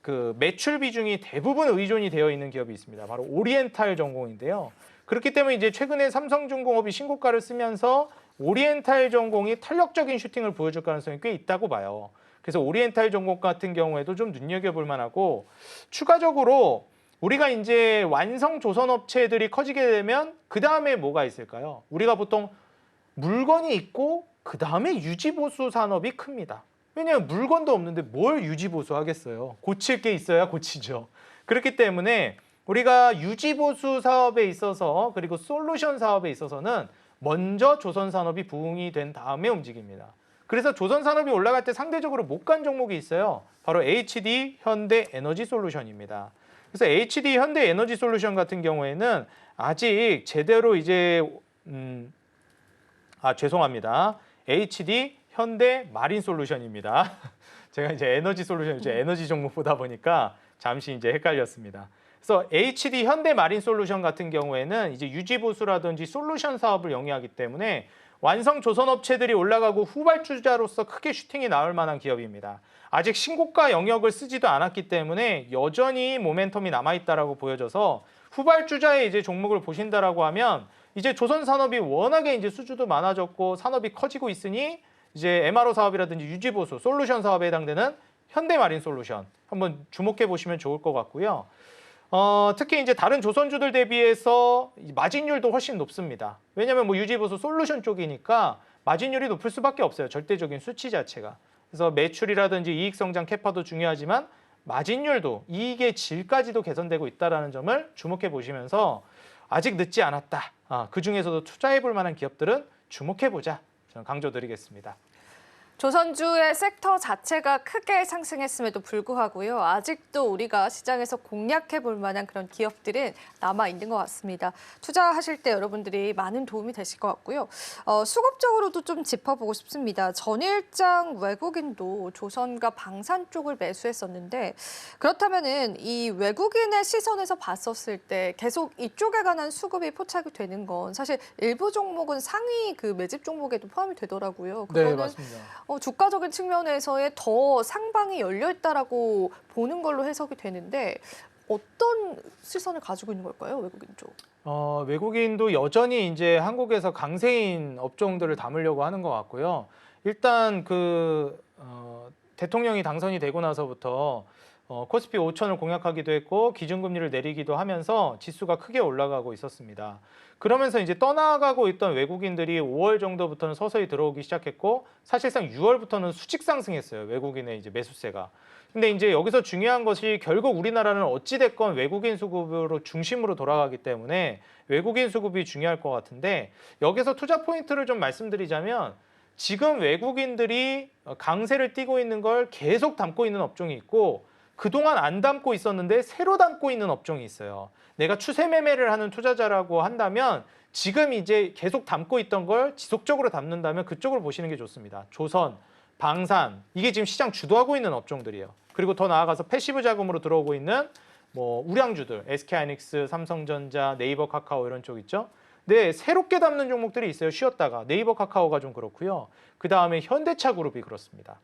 그 매출 비중이 대부분 의존이 되어 있는 기업이 있습니다. 바로 오리엔탈 전공인데요. 그렇기 때문에 이제 최근에 삼성중공업이 신고가를 쓰면서 오리엔탈 전공이 탄력적인 슈팅을 보여줄 가능성이 꽤 있다고 봐요. 그래서 오리엔탈 전공 같은 경우에도 좀 눈여겨볼 만하고, 추가적으로 우리가 이제 완성 조선 업체들이 커지게 되면 그 다음에 뭐가 있을까요? 우리가 보통 물건이 있고 그 다음에 유지보수 산업이 큽니다. 왜냐하면 물건도 없는데 뭘 유지보수 하겠어요. 고칠 게 있어야 고치죠. 그렇기 때문에 우리가 유지보수 사업에 있어서, 그리고 솔루션 사업에 있어서는 먼저 조선산업이 부흥이 된 다음에 움직입니다. 그래서 조선산업이 올라갈 때 상대적으로 못 간 종목이 있어요. 바로 HD 현대에너지솔루션입니다. 그래서 HD 현대에너지솔루션 같은 경우에는 아직 제대로 이제 죄송합니다. HD 현대마린솔루션입니다. 제가 이제 에너지솔루션, 이제 에너지 종목 보다 보니까 잠시 이제 헷갈렸습니다. 그래서 HD 현대마린솔루션 같은 경우에는 이제 유지보수라든지 솔루션 사업을 영위하기 때문에 완성 조선업체들이 올라가고 후발주자로서 크게 슈팅이 나올 만한 기업입니다. 아직 신고가 영역을 쓰지도 않았기 때문에 여전히 모멘텀이 남아있다라고 보여져서 후발주자의 이제 종목을 보신다라고 하면 이제 조선 산업이 워낙에 이제 수주도 많아졌고 산업이 커지고 있으니 이제 MRO 사업이라든지 유지보수, 솔루션 사업에 해당되는 현대마린솔루션 한번 주목해 보시면 좋을 것 같고요. 특히 이제 다른 조선주들 대비해서 마진율도 훨씬 높습니다. 왜냐하면 뭐 유지보수 솔루션 쪽이니까 마진율이 높을 수밖에 없어요. 절대적인 수치 자체가. 그래서 매출이라든지 이익 성장 캐파도 중요하지만 마진율도, 이익의 질까지도 개선되고 있다는 점을 주목해 보시면서 아직 늦지 않았다. 그 중에서도 투자해 볼 만한 기업들은 주목해 보자. 저는 강조드리겠습니다. 조선주의 섹터 자체가 크게 상승했음에도 불구하고요. 아직도 우리가 시장에서 공략해 볼 만한 그런 기업들은 남아 있는 것 같습니다. 투자하실 때 여러분들이 많은 도움이 되실 것 같고요. 수급적으로도 좀 짚어보고 싶습니다. 전일장 외국인도 조선과 방산 쪽을 매수했었는데, 그렇다면은 이 외국인의 시선에서 봤었을 때 계속 이쪽에 관한 수급이 포착이 되는 건 사실 일부 종목은 상위 그 매집 종목에도 포함이 되더라고요. 네, 그거는 맞습니다. 주가적인 측면에서의 더 상방이 열려 있다라고 보는 걸로 해석이 되는데, 어떤 시선을 가지고 있는 걸까요, 외국인 쪽? 외국인도 여전히 이제 한국에서 강세인 업종들을 담으려고 하는 것 같고요. 일단 대통령이 당선이 되고 나서부터 코스피 5천을 공약하기도 했고 기준금리를 내리기도 하면서 지수가 크게 올라가고 있었습니다. 그러면서 이제 떠나가고 있던 외국인들이 5월 정도부터는 서서히 들어오기 시작했고, 사실상 6월부터는 수직 상승했어요. 외국인의 이제 매수세가. 근데 이제 여기서 중요한 것이 결국 우리나라는 어찌됐건 외국인 수급으로 중심으로 돌아가기 때문에 외국인 수급이 중요할 것 같은데, 여기서 투자 포인트를 좀 말씀드리자면 지금 외국인들이 강세를 띠고 있는 걸 계속 담고 있는 업종이 있고, 그동안 안 담고 있었는데 새로 담고 있는 업종이 있어요. 내가 추세 매매를 하는 투자자라고 한다면 지금 이제 계속 담고 있던 걸 지속적으로 담는다면 그쪽을 보시는 게 좋습니다. 조선, 방산, 이게 지금 시장 주도하고 있는 업종들이에요. 그리고 더 나아가서 패시브 자금으로 들어오고 있는 뭐 우량주들, SK하이닉스, 삼성전자, 네이버 카카오 이런 쪽 있죠. 네, 새롭게 담는 종목들이 있어요. 쉬었다가 네이버 카카오가 좀 그렇고요. 그 다음에 현대차 그룹이 그렇습니다.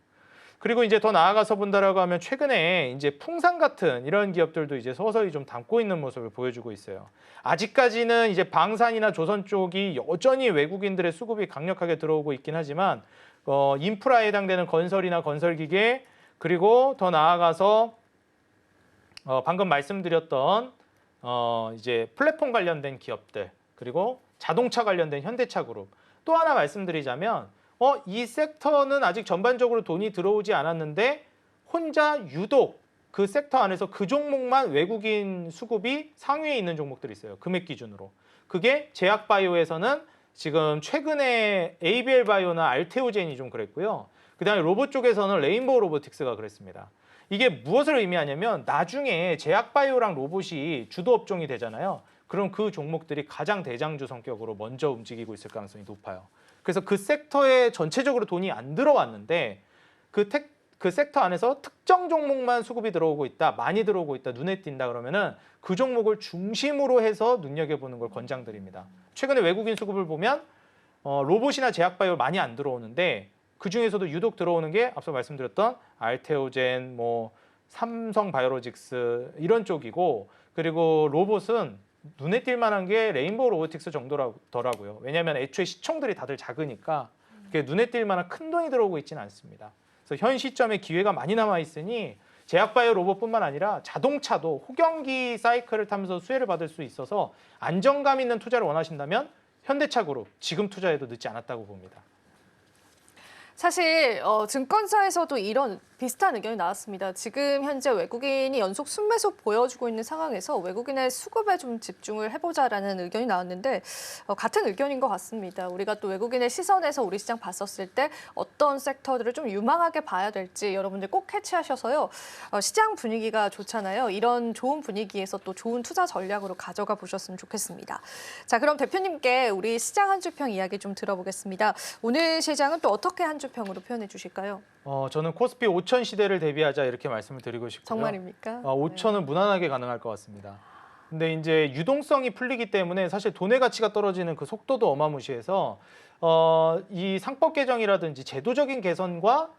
그리고 이제 더 나아가서 본다라고 하면 최근에 이제 풍산 같은 이런 기업들도 이제 서서히 좀 담고 있는 모습을 보여주고 있어요. 아직까지는 이제 방산이나 조선 쪽이 여전히 외국인들의 수급이 강력하게 들어오고 있긴 하지만 인프라에 해당되는 건설이나 건설기계, 그리고 더 나아가서 방금 말씀드렸던 이제 플랫폼 관련된 기업들, 그리고 자동차 관련된 현대차 그룹, 또 하나 말씀드리자면 이 섹터는 아직 전반적으로 돈이 들어오지 않았는데 혼자 유독 그 섹터 안에서 그 종목만 외국인 수급이 상위에 있는 종목들이 있어요. 금액 기준으로. 그게 제약바이오에서는 지금 최근에 ABL 바이오나 알테오젠이 좀 그랬고요. 그다음에 로봇 쪽에서는 레인보우 로보틱스가 그랬습니다. 이게 무엇을 의미하냐면 나중에 제약바이오랑 로봇이 주도 업종이 되잖아요. 그럼 그 종목들이 가장 대장주 성격으로 먼저 움직이고 있을 가능성이 높아요. 그래서 그 섹터에 전체적으로 돈이 안 들어왔는데 그 섹터 안에서 특정 종목만 수급이 들어오고 있다, 많이 들어오고 있다, 눈에 띈다 그러면은 그 종목을 중심으로 해서 눈여겨보는 걸 권장드립니다. 최근에 외국인 수급을 보면 로봇이나 제약바이오 많이 안 들어오는데 그 중에서도 유독 들어오는 게 앞서 말씀드렸던 알테오젠, 뭐 삼성바이오로직스 이런 쪽이고, 그리고 로봇은 눈에 띌 만한 게 레인보우 로보틱스 정도더라고요. 왜냐하면 애초에 시총들이 다들 작으니까 그게 눈에 띌 만한 큰 돈이 들어오고 있지는 않습니다. 그래서 현 시점에 기회가 많이 남아 있으니 제약바이오 로봇뿐만 아니라 자동차도 호경기 사이클을 타면서 수혜를 받을 수 있어서 안정감 있는 투자를 원하신다면 현대차그룹 지금 투자해도 늦지 않았다고 봅니다. 사실 증권사에서도 이런 비슷한 의견이 나왔습니다. 지금 현재 외국인이 연속 순매수 보여주고 있는 상황에서 외국인의 수급에 좀 집중을 해보자라는 의견이 나왔는데 같은 의견인 것 같습니다. 우리가 또 외국인의 시선에서 우리 시장 봤었을 때 어떤 섹터들을 좀 유망하게 봐야 될지 여러분들 꼭 캐치하셔서요. 시장 분위기가 좋잖아요. 이런 좋은 분위기에서 또 좋은 투자 전략으로 가져가 보셨으면 좋겠습니다. 자, 그럼 대표님께 우리 시장 한 주평 이야기 좀 들어보겠습니다. 오늘 시장은 또 어떻게 한 주평으로 표현해 주실까요? 저는 코스피 5천 시대를 대비하자 이렇게 말씀을 드리고 싶고요. 정말입니까? 5천은 무난하게 가능할 것 같습니다. 근데 이제 유동성이 풀리기 때문에 사실 돈의 가치가 떨어지는 그 속도도 어마무시해서 이 상법 개정이라든지 제도적인 개선과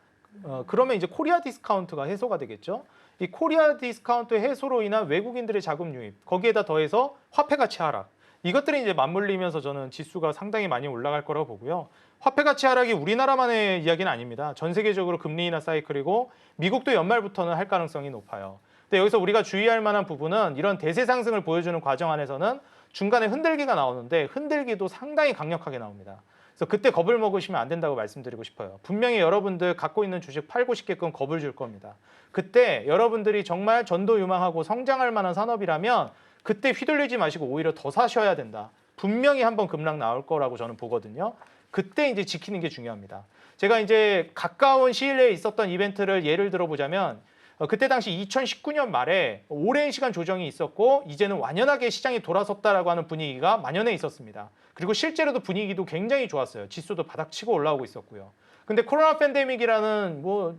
그러면 이제 코리아 디스카운트가 해소가 되겠죠. 이 코리아 디스카운트 해소로 인한 외국인들의 자금 유입, 거기에다 더해서 화폐 가치 하락, 이것들이 이제 맞물리면서 저는 지수가 상당히 많이 올라갈 거라고 보고요. 화폐 가치 하락이 우리나라만의 이야기는 아닙니다. 전 세계적으로 금리 인하 사이클이고 미국도 연말부터는 할 가능성이 높아요. 근데 여기서 우리가 주의할 만한 부분은 이런 대세 상승을 보여주는 과정 안에서는 중간에 흔들기가 나오는데 흔들기도 상당히 강력하게 나옵니다. 그래서 그때 겁을 먹으시면 안 된다고 말씀드리고 싶어요. 분명히 여러분들 갖고 있는 주식 팔고 싶게끔 겁을 줄 겁니다. 그때 여러분들이 정말 전도 유망하고 성장할 만한 산업이라면 그때 휘둘리지 마시고 오히려 더 사셔야 된다. 분명히 한번 급락 나올 거라고 저는 보거든요. 그때 이제 지키는 게 중요합니다. 제가 이제 가까운 시일 내에 있었던 이벤트를 예를 들어보자면 그때 당시 2019년 말에 오랜 시간 조정이 있었고 이제는 완연하게 시장이 돌아섰다라고 하는 분위기가 만연해 있었습니다. 그리고 실제로도 분위기도 굉장히 좋았어요. 지수도 바닥치고 올라오고 있었고요. 근데 코로나 팬데믹이라는 뭐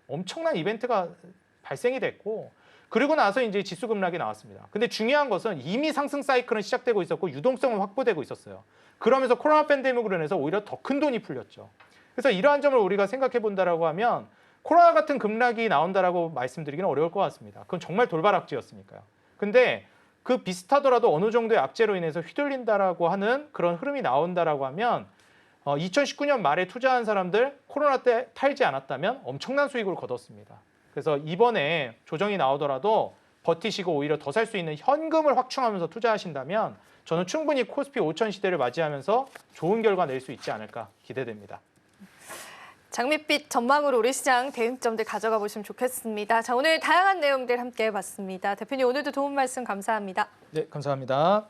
엄청난 이벤트가 발생이 됐고 그리고 나서 이제 지수 급락이 나왔습니다. 근데 중요한 것은 이미 상승 사이클은 시작되고 있었고 유동성은 확보되고 있었어요. 그러면서 코로나 팬데믹으로 인해서 오히려 더 큰 돈이 풀렸죠. 그래서 이러한 점을 우리가 생각해 본다라고 하면 코로나 같은 급락이 나온다라고 말씀드리기는 어려울 것 같습니다. 그건 정말 돌발악재였으니까요. 근데 그 비슷하더라도 어느 정도의 악재로 인해서 휘둘린다라고 하는 그런 흐름이 나온다라고 하면 2019년 말에 투자한 사람들 코로나 때 팔지 않았다면 엄청난 수익을 거뒀습니다. 그래서 이번에 조정이 나오더라도 버티시고 오히려 더 살 수 있는 현금을 확충하면서 투자하신다면 저는 충분히 코스피 5천 시대를 맞이하면서 좋은 결과 낼 수 있지 않을까 기대됩니다. 장밋빛 전망으로 우리 시장 대응점들 가져가 보시면 좋겠습니다. 자, 오늘 다양한 내용들 함께 해봤습니다. 대표님 오늘도 도움 말씀 감사합니다. 네, 감사합니다.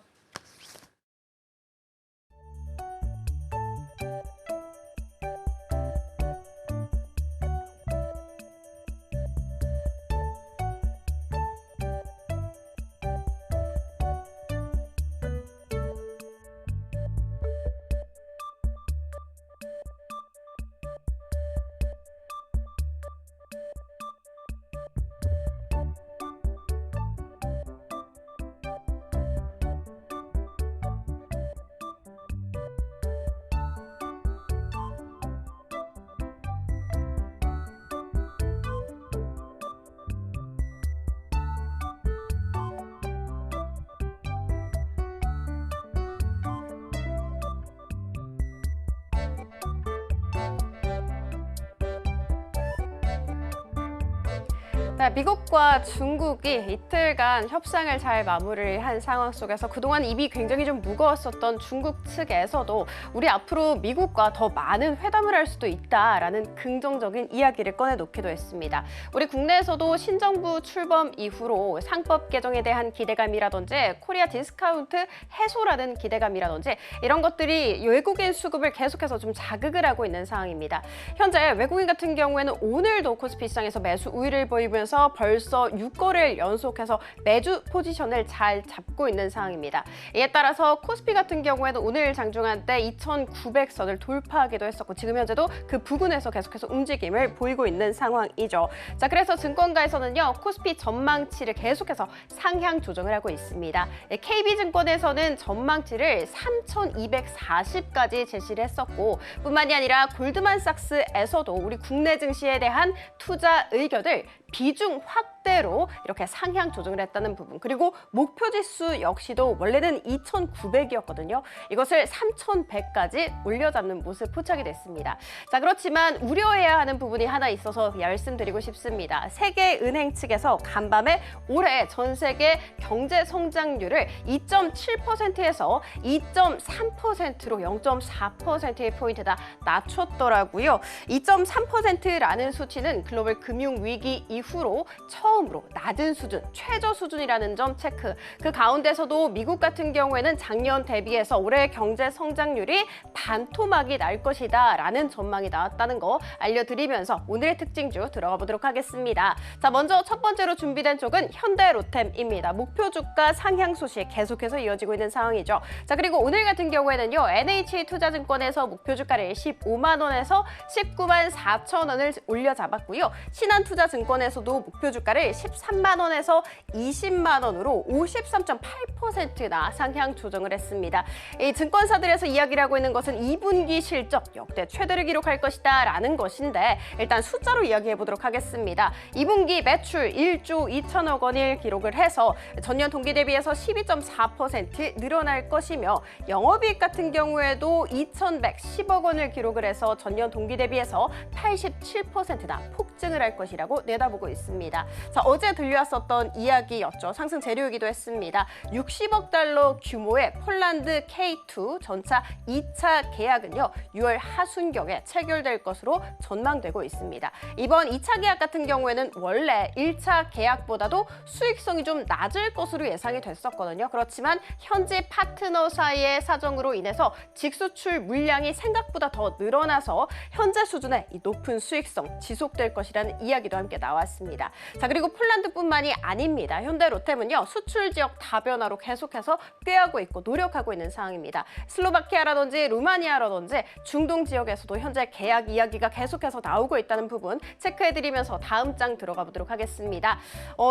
네, 미국과 중국이 이틀간 협상을 잘 마무리한 상황 속에서 그동안 입이 굉장히 좀 무거웠었던 중국 측에서도 우리 앞으로 미국과 더 많은 회담을 할 수도 있다라는 긍정적인 이야기를 꺼내놓기도 했습니다. 우리 국내에서도 신정부 출범 이후로 상법 개정에 대한 기대감이라든지 코리아 디스카운트 해소라는 기대감이라든지 이런 것들이 외국인 수급을 계속해서 좀 자극을 하고 있는 상황입니다. 현재 외국인 같은 경우에는 오늘도 코스피 시장에서 매수 우위를 보이면서 벌써 6거래일 연속해서 매주 포지션을 잘 잡고 있는 상황입니다. 이에 따라서 코스피 같은 경우에는 오늘 장중한 때 2,900선을 돌파하기도 했었고 지금 현재도 그 부근에서 계속해서 움직임을 보이고 있는 상황이죠. 자, 그래서 증권가에서는요, 코스피 전망치를 계속해서 상향 조정을 하고 있습니다. KB증권에서는 전망치를 3,240까지 제시를 했었고 뿐만이 아니라 골드만삭스에서도 우리 국내 증시에 대한 투자 의견을 비중 확대로 이렇게 상향 조정을 했다는 부분, 그리고 목표 지수 역시도 원래는 2,900이었거든요. 이것을 3,100까지 올려잡는 모습 포착이 됐습니다. 자, 그렇지만 우려해야 하는 부분이 하나 있어서 말씀드리고 싶습니다. 세계은행 측에서 간밤에 올해 전 세계 경제 성장률을 2.7%에서 2.3%로 0.4%의 포인트다 낮췄더라고요. 2.3%라는 수치는 글로벌 금융 위기 이후로 처음으로 낮은 수준, 최저 수준이라는 점 체크. 그 가운데서도 미국 같은 경우에는 작년 대비해서 올해 경제 성장률이 반토막이 날 것이다 라는 전망이 나왔다는 거 알려드리면서 오늘의 특징주 들어가 보도록 하겠습니다. 자, 먼저 첫 번째로 준비된 쪽은 현대로템입니다. 목표 주가 상향 소식 계속해서 이어지고 있는 상황이죠. 자, 그리고 오늘 같은 경우에는요, NH투자증권에서 목표 주가를 15만 원에서 19만 4천 원을 올려잡았고요. 신한투자증권에서도 목표 주가를 13만 원에서 20만 원으로 53.8%나 상향 조정을 했습니다. 이 증권사들에서 이야기를 하고 있는 것은 2분기 실적 역대 최대를 기록할 것이다 라는 것인데 일단 숫자로 이야기해 보도록 하겠습니다. 2분기 매출 1조 2천억 원을 기록을 해서 전년 동기 대비해서 12.4% 늘어날 것이며 영업이익 같은 경우에도 2,110억 원을 기록을 해서 전년 동기 대비해서 87%나 폭증을 할 것이라고 내다보고 있습니다. 자, 어제 들려왔었던 이야기였죠. 상승 재료이기도 했습니다. 60억 달러 규모의 폴란드 K2 전차 2차 계약은요, 6월 하순경에 체결될 것으로 전망되고 있습니다. 이번 2차 계약 같은 경우에는 원래 1차 계약보다도 수익성이 좀 낮을 것으로 예상이 됐었거든요. 그렇지만 현지 파트너 사이의 사정으로 인해서 직수출 물량이 생각보다 더 늘어나서 현재 수준의 이 높은 수익성 지속될 것이라는 이야기도 함께 나왔습니다. 자, 그리고 폴란드뿐만이 아닙니다. 현대로템은요, 수출 지역 다변화로 계속해서 꾀하고 있고 노력하고 있는 상황입니다. 슬로바키아라든지 루마니아라든지 중동 지역에서도 현재 계약 이야기가 계속해서 나오고 있다는 부분 체크해드리면서 다음 장 들어가 보도록 하겠습니다.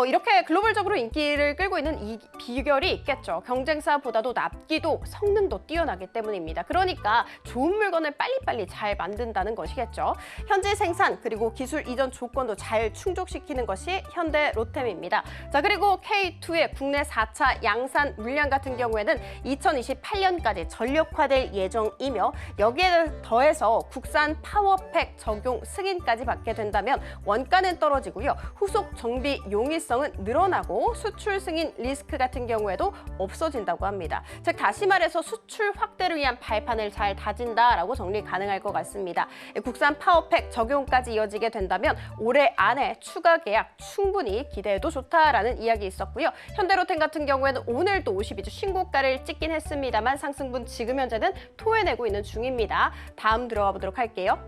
이렇게 글로벌적으로 인기를 끌고 있는 이 비결이 있겠죠. 경쟁사보다도 납기도 성능도 뛰어나기 때문입니다. 그러니까 좋은 물건을 빨리빨리 잘 만든다는 것이겠죠. 현재 생산 그리고 기술 이전 조건도 잘 충족시키는 것이 현대로템입니다. 자, 그리고 K2의 국내 4차 양산 물량 같은 경우에는 2028년까지 전력화될 예정이며 여기에 더해서 국산 파워팩 적용 승인까지 받게 된다면 원가는 떨어지고요. 후속 정비 용이성은 늘어나고 수출 승인 리스크 같은 경우에도 없어진다고 합니다. 즉 다시 말해서 수출 확대를 위한 발판을 잘 다진다라고 정리 가능할 것 같습니다. 국산 파워팩 적용까지 이어지게 된다면 올해 안에 추가 계약 충분히 기대해도 좋다라는 이야기 있었고요. 현대로템 같은 경우에는 오늘도 52주 신고가를 찍긴 했습니다만 상승분 지금 현재는 토해내고 있는 중입니다. 다음 들어가 보도록 할게요.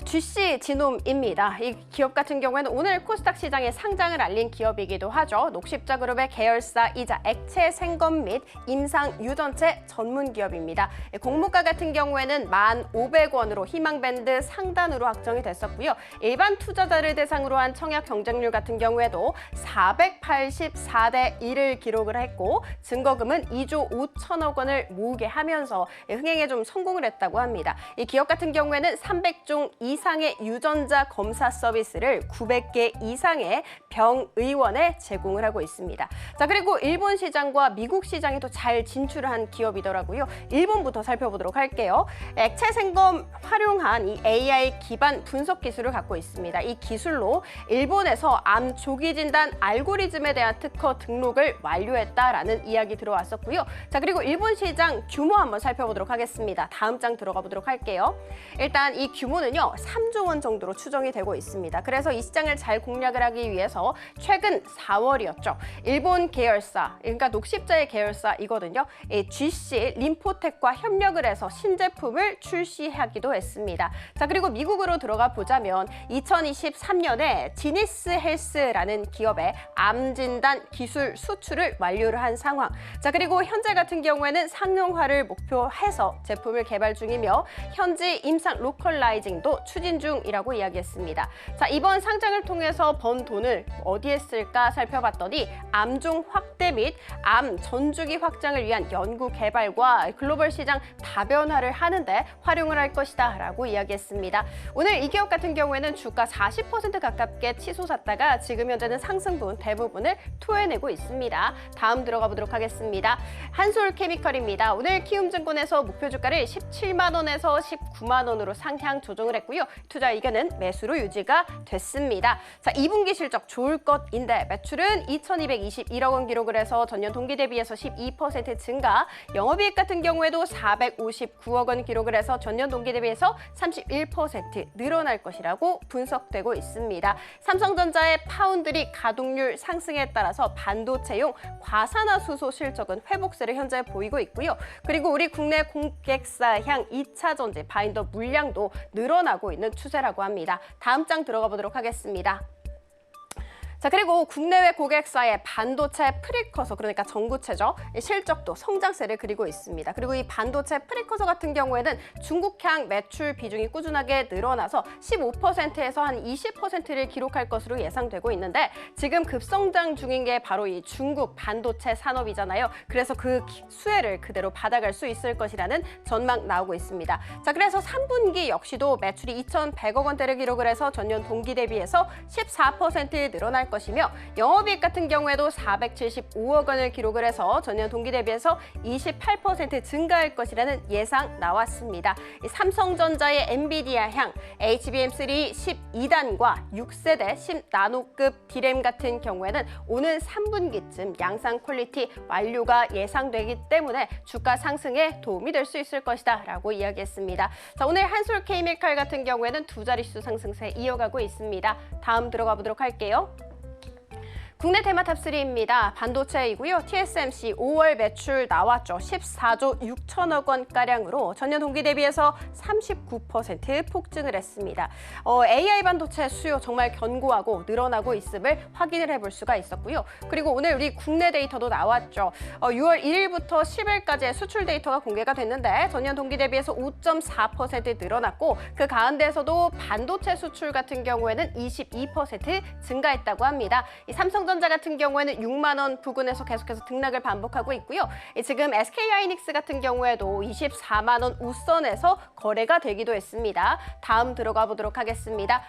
GC 진홈입니다. 이 기업 같은 경우에는 오늘 코스닥 시장에 상장을 알린 기업이기도 하죠. 녹십자그룹의 계열사이자 액체 생검 및 임상 유전체 전문 기업입니다. 공모가 같은 경우에는 1,500원으로 희망밴드 상단으로 확정이 됐었고요. 일반 투자자를 대상으로 한 청약 경쟁률 같은 경우에도 484대 1을 기록을 했고 증거금은 2조 5천억 원을 모으게 하면서 흥행에 좀 성공을 했다고 합니다. 이 기업 같은 경우에는 300종 종 이상의 유전자 검사 서비스를 900개 이상의 병의원에 제공을 하고 있습니다. 자, 그리고 일본 시장과 미국 시장에 또 잘 진출을 한 기업이더라고요. 일본부터 살펴보도록 할게요. 액체 생검 활용한 이 AI 기반 분석 기술을 갖고 있습니다. 이 기술로 일본에서 암 조기 진단 알고리즘에 대한 특허 등록을 완료했다라는 이야기 들어왔었고요. 자, 그리고 일본 시장 규모 한번 살펴보도록 하겠습니다. 다음 장 들어가 보도록 할게요. 일단 이 규모는요, 3조 원 정도로 추정이 되고 있습니다. 그래서 이 시장을 잘 공략을 하기 위해서 최근 4월이었죠. 일본 계열사, 그러니까 녹십자의 계열사이거든요. 이 GC 림포텍과 협력을 해서 신제품을 출시하기도 했습니다. 자, 그리고 미국으로 들어가 보자면 2023년에 지니스 헬스라는 기업의 암 진단 기술 수출을 완료를 한 상황. 자, 그리고 현재 같은 경우에는 상용화를 목표해서 제품을 개발 중이며 현지 임상 로컬라이징도 추진 중이라고 이야기했습니다. 자, 이번 상장을 통해서 번 돈을 어디에 쓸까 살펴봤더니 암종 확대 및 암 전주기 확장을 위한 연구 개발과 글로벌 시장 다변화를 하는데 활용을 할 것이다 라고 이야기했습니다. 오늘 이 기업 같은 경우에는 주가 40% 가깝게 치솟았다가 지금 현재는 상승분 대부분을 토해내고 있습니다. 다음 들어가 보도록 하겠습니다. 한솔케미컬입니다. 오늘 키움증권에서 목표 주가를 17만 원에서 19만 원으로 상향 조정을 했고요. 투자 의견은 매수로 유지가 됐습니다. 자, 2분기 실적 좋을 것인데 매출은 2,221억 원 기록을 해서 전년 동기 대비해서 12% 증가, 영업이익 같은 경우에도 459억 원 기록을 해서 전년 동기 대비해서 31% 늘어날 것이라고 분석되고 있습니다. 삼성전자의 파운드리 가동률 상승에 따라서 반도체용 과산화수소 실적은 회복세를 현재 보이고 있고요. 그리고 우리 국내 고객사 향 2차 전지 바인더 물량도 늘어나고 있는 추세라고 합니다. 다음 장 들어가 보도록 하겠습니다. 자, 그리고 국내외 고객사의 반도체 프리커서, 그러니까 전구체죠. 실적도 성장세를 그리고 있습니다. 그리고 이 반도체 프리커서 같은 경우에는 중국향 매출 비중이 꾸준하게 늘어나서 15%에서 한 20%를 기록할 것으로 예상되고 있는데 지금 급성장 중인 게 바로 이 중국 반도체 산업이잖아요. 그래서 그 수혜를 그대로 받아갈 수 있을 것이라는 전망 나오고 있습니다. 자, 그래서 3분기 역시도 매출이 2,100억 원대를 기록을 해서 전년 동기 대비해서 14% 늘어날 것이며 영업이익 같은 경우에도 475억 원을 기록을 해서 전년 동기 대비해서 28% 증가할 것이라는 예상 나왔습니다. 삼성전자의 엔비디아 향 HBM3 12단과 6세대 10나노급 D램 같은 경우에는 오는 3분기쯤 양산 퀄리티 완료가 예상되기 때문에 주가 상승에 도움이 될 수 있을 것이다 라고 이야기했습니다. 자, 오늘 한솔케미칼 같은 경우에는 두 자릿수 상승세 이어가고 있습니다. 다음 들어가 보도록 할게요. 국내 테마 탑3입니다. 반도체이고요. TSMC 5월 매출 나왔죠. 14조 6천억 원가량으로 전년 동기 대비해서 39% 폭증을 했습니다. AI 반도체 수요 정말 견고하고 늘어나고 있음을 확인을 해볼 수가 있었고요. 그리고 오늘 우리 국내 데이터도 나왔죠. 6월 1일부터 10일까지의 수출 데이터가 공개가 됐는데 전년 동기 대비해서 5.4% 늘어났고 그 가운데에서도 반도체 수출 같은 경우에는 22% 증가했다고 합니다. 이 삼성전자 같은 경우에는 6만 원 부근에서 계속해서 등락을 반복하고 있고요. 지금 SK하이닉스 같은 경우에도 24만 원 우선에서 거래가 되기도 했습니다. 다음 들어가 보도록 하겠습니다.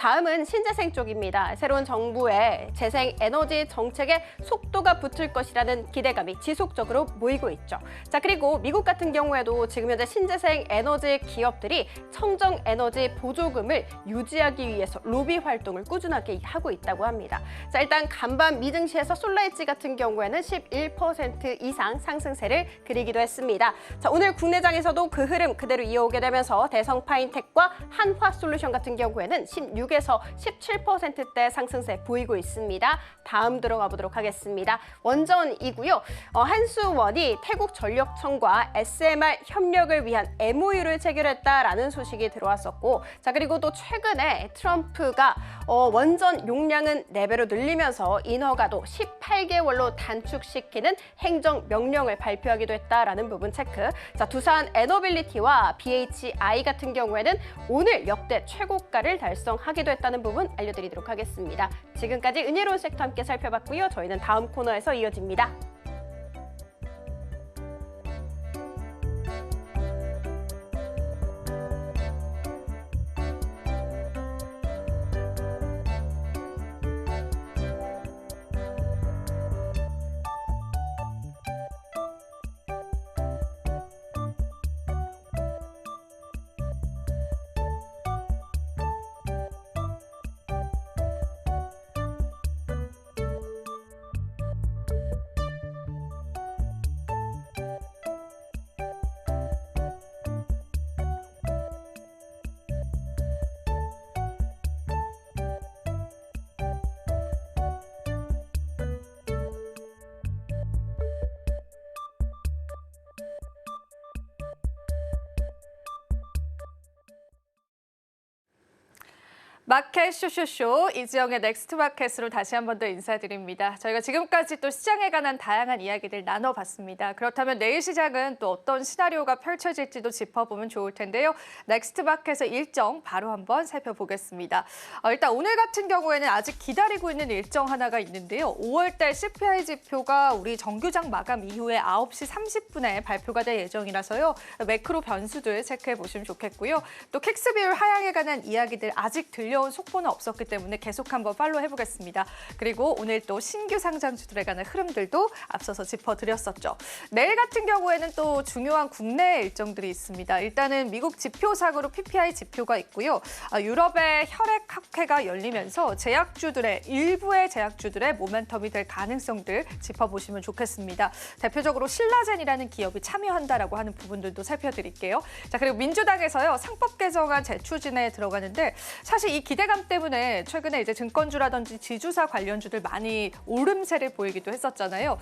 다음은 신재생 쪽입니다. 새로운 정부의 재생 에너지 정책에 속도가 붙을 것이라는 기대감이 지속적으로 모이고 있죠. 자, 그리고 미국 같은 경우에도 지금 현재 신재생 에너지 기업들이 청정 에너지 보조금을 유지하기 위해서 로비 활동을 꾸준하게 하고 있다고 합니다. 자, 일단 간밤 미증시에서 솔라엣지 같은 경우에는 11% 이상 상승세를 그리기도 했습니다. 자, 오늘 국내장에서도 그 흐름 그대로 이어오게 되면서 대성파인텍과 한화솔루션 같은 경우에는 16에서 17%대 상승세 보이고 있습니다. 다음 들어가 보도록 하겠습니다. 원전이고요. 한수원이 태국전력청과 SMR 협력을 위한 MOU를 체결했다라는 소식이 들어왔었고, 자, 그리고 또 최근에 트럼프가 원전 용량은 4배로 늘리면서 인허가도 18개월로 단축시키는 행정명령을 발표하기도 했다라는 부분 체크. 자, 두산 에너빌리티와 BHI 같은 경우에는 오늘 역대 최고가를 달성하기도 했다는 부분 알려드리도록 하겠습니다. 지금까지 은혜로운 섹터 함께 살펴봤고요. 저희는 다음 코너에서 이어집니다. 마켓 쇼쇼쇼 이지영의 넥스트 마켓으로 다시 한 번 더 인사드립니다. 저희가 지금까지 또 시장에 관한 다양한 이야기들 나눠봤습니다. 그렇다면 내일 시장은 또 어떤 시나리오가 펼쳐질지도 짚어보면 좋을 텐데요. 넥스트 마켓의 일정 바로 한번 살펴보겠습니다. 일단 오늘 같은 경우에는 아직 기다리고 있는 일정 하나가 있는데요. 5월달 CPI 지표가 우리 정규장 마감 이후에 9시 30분에 발표가 될 예정이라서요. 매크로 변수들 체크해 보시면 좋겠고요. 또 킥스 비율 하향에 관한 이야기들 아직 들려온 속보는 없었기 때문에 계속 한번 팔로우 해보겠습니다. 그리고 오늘 또 신규 상장주들에 관한 흐름들도 앞서서 짚어드렸었죠. 내일 같은 경우에는 또 중요한 국내 일정들이 있습니다. 일단은 미국 지표상으로 PPI 지표가 있고요. 유럽의 혈액학회가 열리면서 일부의 제약주들의 모멘텀이 될 가능성들 짚어보시면 좋겠습니다. 대표적으로 신라젠이라는 기업이 참여한다라고 하는 부분들도 살펴드릴게요. 자, 그리고 민주당에서요. 상법 개정안 재추진에 들어가는데 사실 이 기대감 때문에 최근에 이제 증권주라든지 지주사 관련주들 많이 오름세를 보이기도 했었잖아요.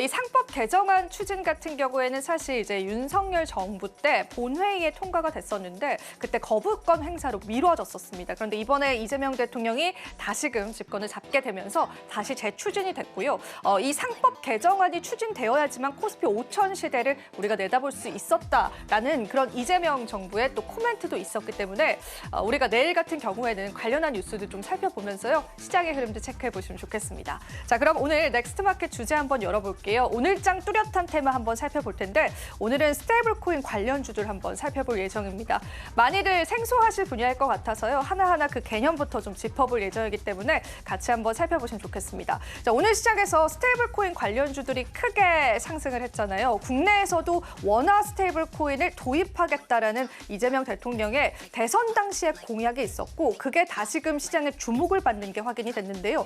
이 상법 개정안 추진 같은 경우에는 사실 이제 윤석열 정부 때 본회의에 통과가 됐었는데 그때 거부권 행사로 미뤄졌었습니다. 그런데 이번에 이재명 대통령이 다시금 집권을 잡게 되면서 다시 재추진이 됐고요. 이 상법 개정안이 추진되어야지만 코스피 5천 시대를 우리가 내다볼 수 있었다라는 그런 이재명 정부의 또 코멘트도 있었기 때문에 우리가 내일 같은 경우에는 관련한 뉴스도 좀 살펴보면서요. 시장의 흐름도 체크해 보시면 좋겠습니다. 자, 그럼 오늘 넥스트 마켓 주제 한번 열어볼게요. 오늘장 뚜렷한 테마 한번 살펴볼 텐데 오늘은 스테이블 코인 관련주들 한번 살펴볼 예정입니다. 많이들 생소하실 분야일 것 같아서요. 하나하나 그 개념부터 좀 짚어볼 예정이기 때문에 같이 한번 살펴보시면 좋겠습니다. 자, 오늘 시장에서 스테이블 코인 관련주들이 크게 상승을 했잖아요. 국내에서도 원화 스테이블 코인을 도입하겠다라는 이재명 대통령의 대선 당시의 공약이 있었고 그게 다시금 시장의 주목을 받는 게 확인이 됐는데요.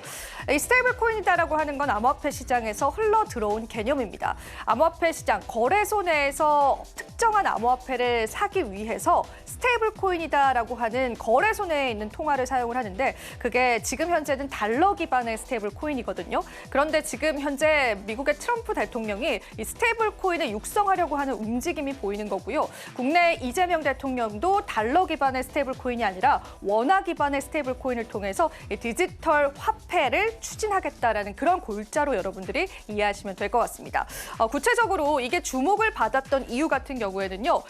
이 스테이블 코인이다라고 하는 건 암호화폐 시장에서 흘러 들어온 개념입니다. 암호화폐 시장 거래소 내에서 특정한 암호화폐를 사기 위해서 스테이블 코인이다라고 하는 거래소 내에 있는 통화를 사용을 하는데 그게 지금 현재는 달러 기반의 스테이블 코인이거든요. 그런데 지금 현재 미국의 트럼프 대통령이 이 스테이블 코인을 육성하려고 하는 움직임이 보이는 거고요. 국내 이재명 대통령도 달러 기반의 스테이블 코인이 아니라 원화 기반의 스테이블 코인을 통해서 디지털 화폐를 추진하겠다라는 그런 골자로 여러분들이 이해하시면 될 것 같습니다. 구체적으로 이게 주목을 받았던 이유 같은 경우에는요.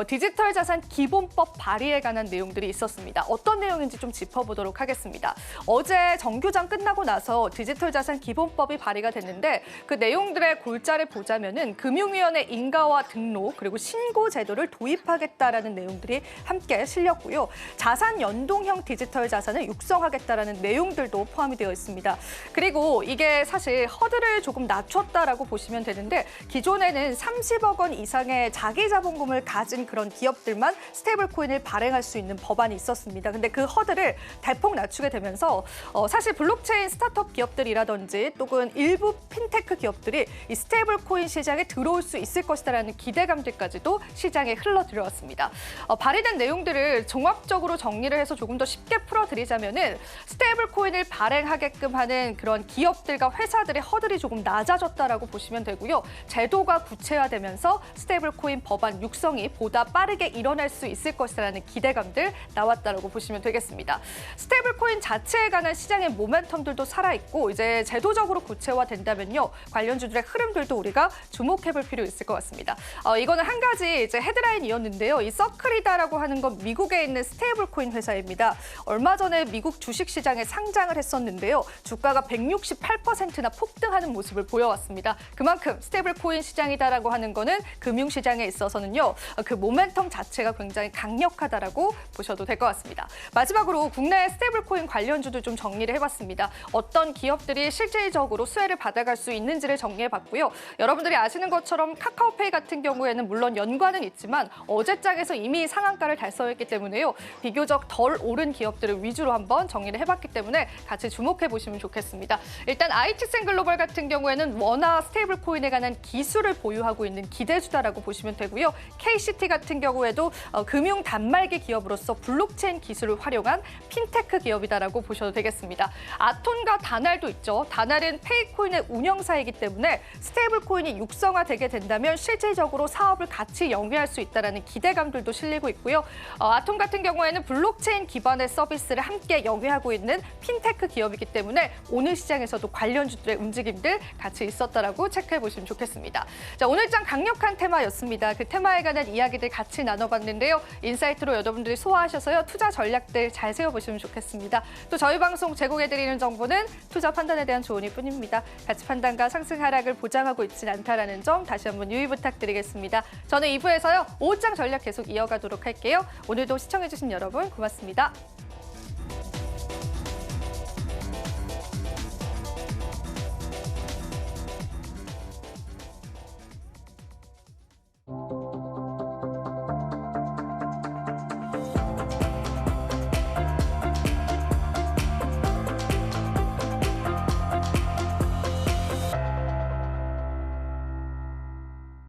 디지털 자산 기본법 발의에 관한 내용들이 있었습니다. 어떤 내용인지 좀 짚어보도록 하겠습니다. 어제 정규장 끝나고 나서 디지털 자산 기본법이 발의가 됐는데 그 내용들의 골자를 보자면은 금융위원회 인가와 등록 그리고 신고 제도를 도입하겠다라는 내용들이 함께 실렸고요. 자산 연동형 디지털 자산을 육성하겠다라는 내용들도 포함이 되어 있습니다. 그리고 이게 사실 허들을 조금 낮췄다라고 보시면 되는데 기존에는 30억 원 이상의 자기 자본금을 가진 그런 기업들만 스테이블 코인을 발행할 수 있는 법안이 있었습니다. 근데 그 허들을 대폭 낮추게 되면서 사실 블록체인 스타트업 기업들이라든지 또는 일부 핀테크 기업들이 이 스테이블 코인 시장에 들어올 수 있을 것이다라는 기대감들까지도 시장에 흘러 들어왔습니다. 발의된 내용들을 종합적으로 정리를 해서 조금 더 쉽게 풀어드리자면은 스테이블 코인을 발행하게끔 하는 그런 기업들과 회사들의 허들이 조금 낮아졌다라고 보시면 되고요. 제도가 구체화되면서 스테이블 코인 법안 육성이 보다 빠르게 일어날 수 있을 것이라는 기대감들 나왔다라고 보시면 되겠습니다. 스테이블 코인 자체에 관한 시장의 모멘텀들도 살아있고 이제 제도적으로 구체화된다면요. 관련주들의 흐름들도 우리가 주목해볼 필요 있을 것 같습니다. 이거는 한 가지 이제 헤드라인이었는데요. 이 서클이다라고 하는 건 미국에 있는 스테이블 코인 회사입니다. 얼마 전에 미국 주식시장에 상장을 했었는데요. 주가가 168%나 폭등하는 모습을 보여왔습니다. 그만큼 스테이블 코인 시장이다라고 하는 거는 금융시장에 있어서는요. 그 모멘텀 자체가 굉장히 강력하다라고 보셔도 될 것 같습니다. 마지막으로 국내 스테이블 코인 관련주도 좀 정리를 해봤습니다. 어떤 기업들이 실질적으로 수혜를 받아갈 수 있는지를 정리해봤고요. 여러분들이 아시는 것처럼 카카오페이 같은 경우에는 물론 연관은 있지만 어제장에서 이미 상한가를 달성했기 때문에요. 비교적 덜 오른 기업들을 위주로 한번 정리를 해봤기 때문에 같이 주목해보시면 좋겠습니다. 일단 IT센글로벌 같은 경우에는 원화 스테이블 코인에 관한 기술을 보유하고 있는 기대주다라고 보시면 되고요. KCT 같은 경우에도 금융 단말기 기업으로서 블록체인 기술을 활용한 핀테크 기업이다라고 보셔도 되겠습니다. 아톤과 다날도 있죠. 다날은 페이코인의 운영사이기 때문에 스테이블 코인이 육성화되게 된다면 실질적으로 사업을 같이 영위할 수 있다는 기대감들도 실리고 있고요. 아톤 같은 경우에는 블록체인 기반의 서비스를 함께 영위하고 있는 핀테크 기업이기 때문에 오늘 시장에서도 관련주들의 움직임들 같이 있었다라고 체크해 보시면 좋겠습니다. 자, 오늘 장 강력한 테마였습니다. 그 테마에 관한 이야기들 같이 나눠봤는데요. 인사이트로 여러분들이 소화하셔서요. 투자 전략들 잘 세워보시면 좋겠습니다. 또 저희 방송 제공해드리는 정보는 투자 판단에 대한 조언일 뿐입니다. 가치 판단과 상승 하락을 보장하고 있진 않다라는 점 다시 한번 유의 부탁드리겠습니다. 저는 2부에서요. 5장 전략 계속 이어가도록 할게요. 오늘도 시청해주신 여러분 고맙습니다.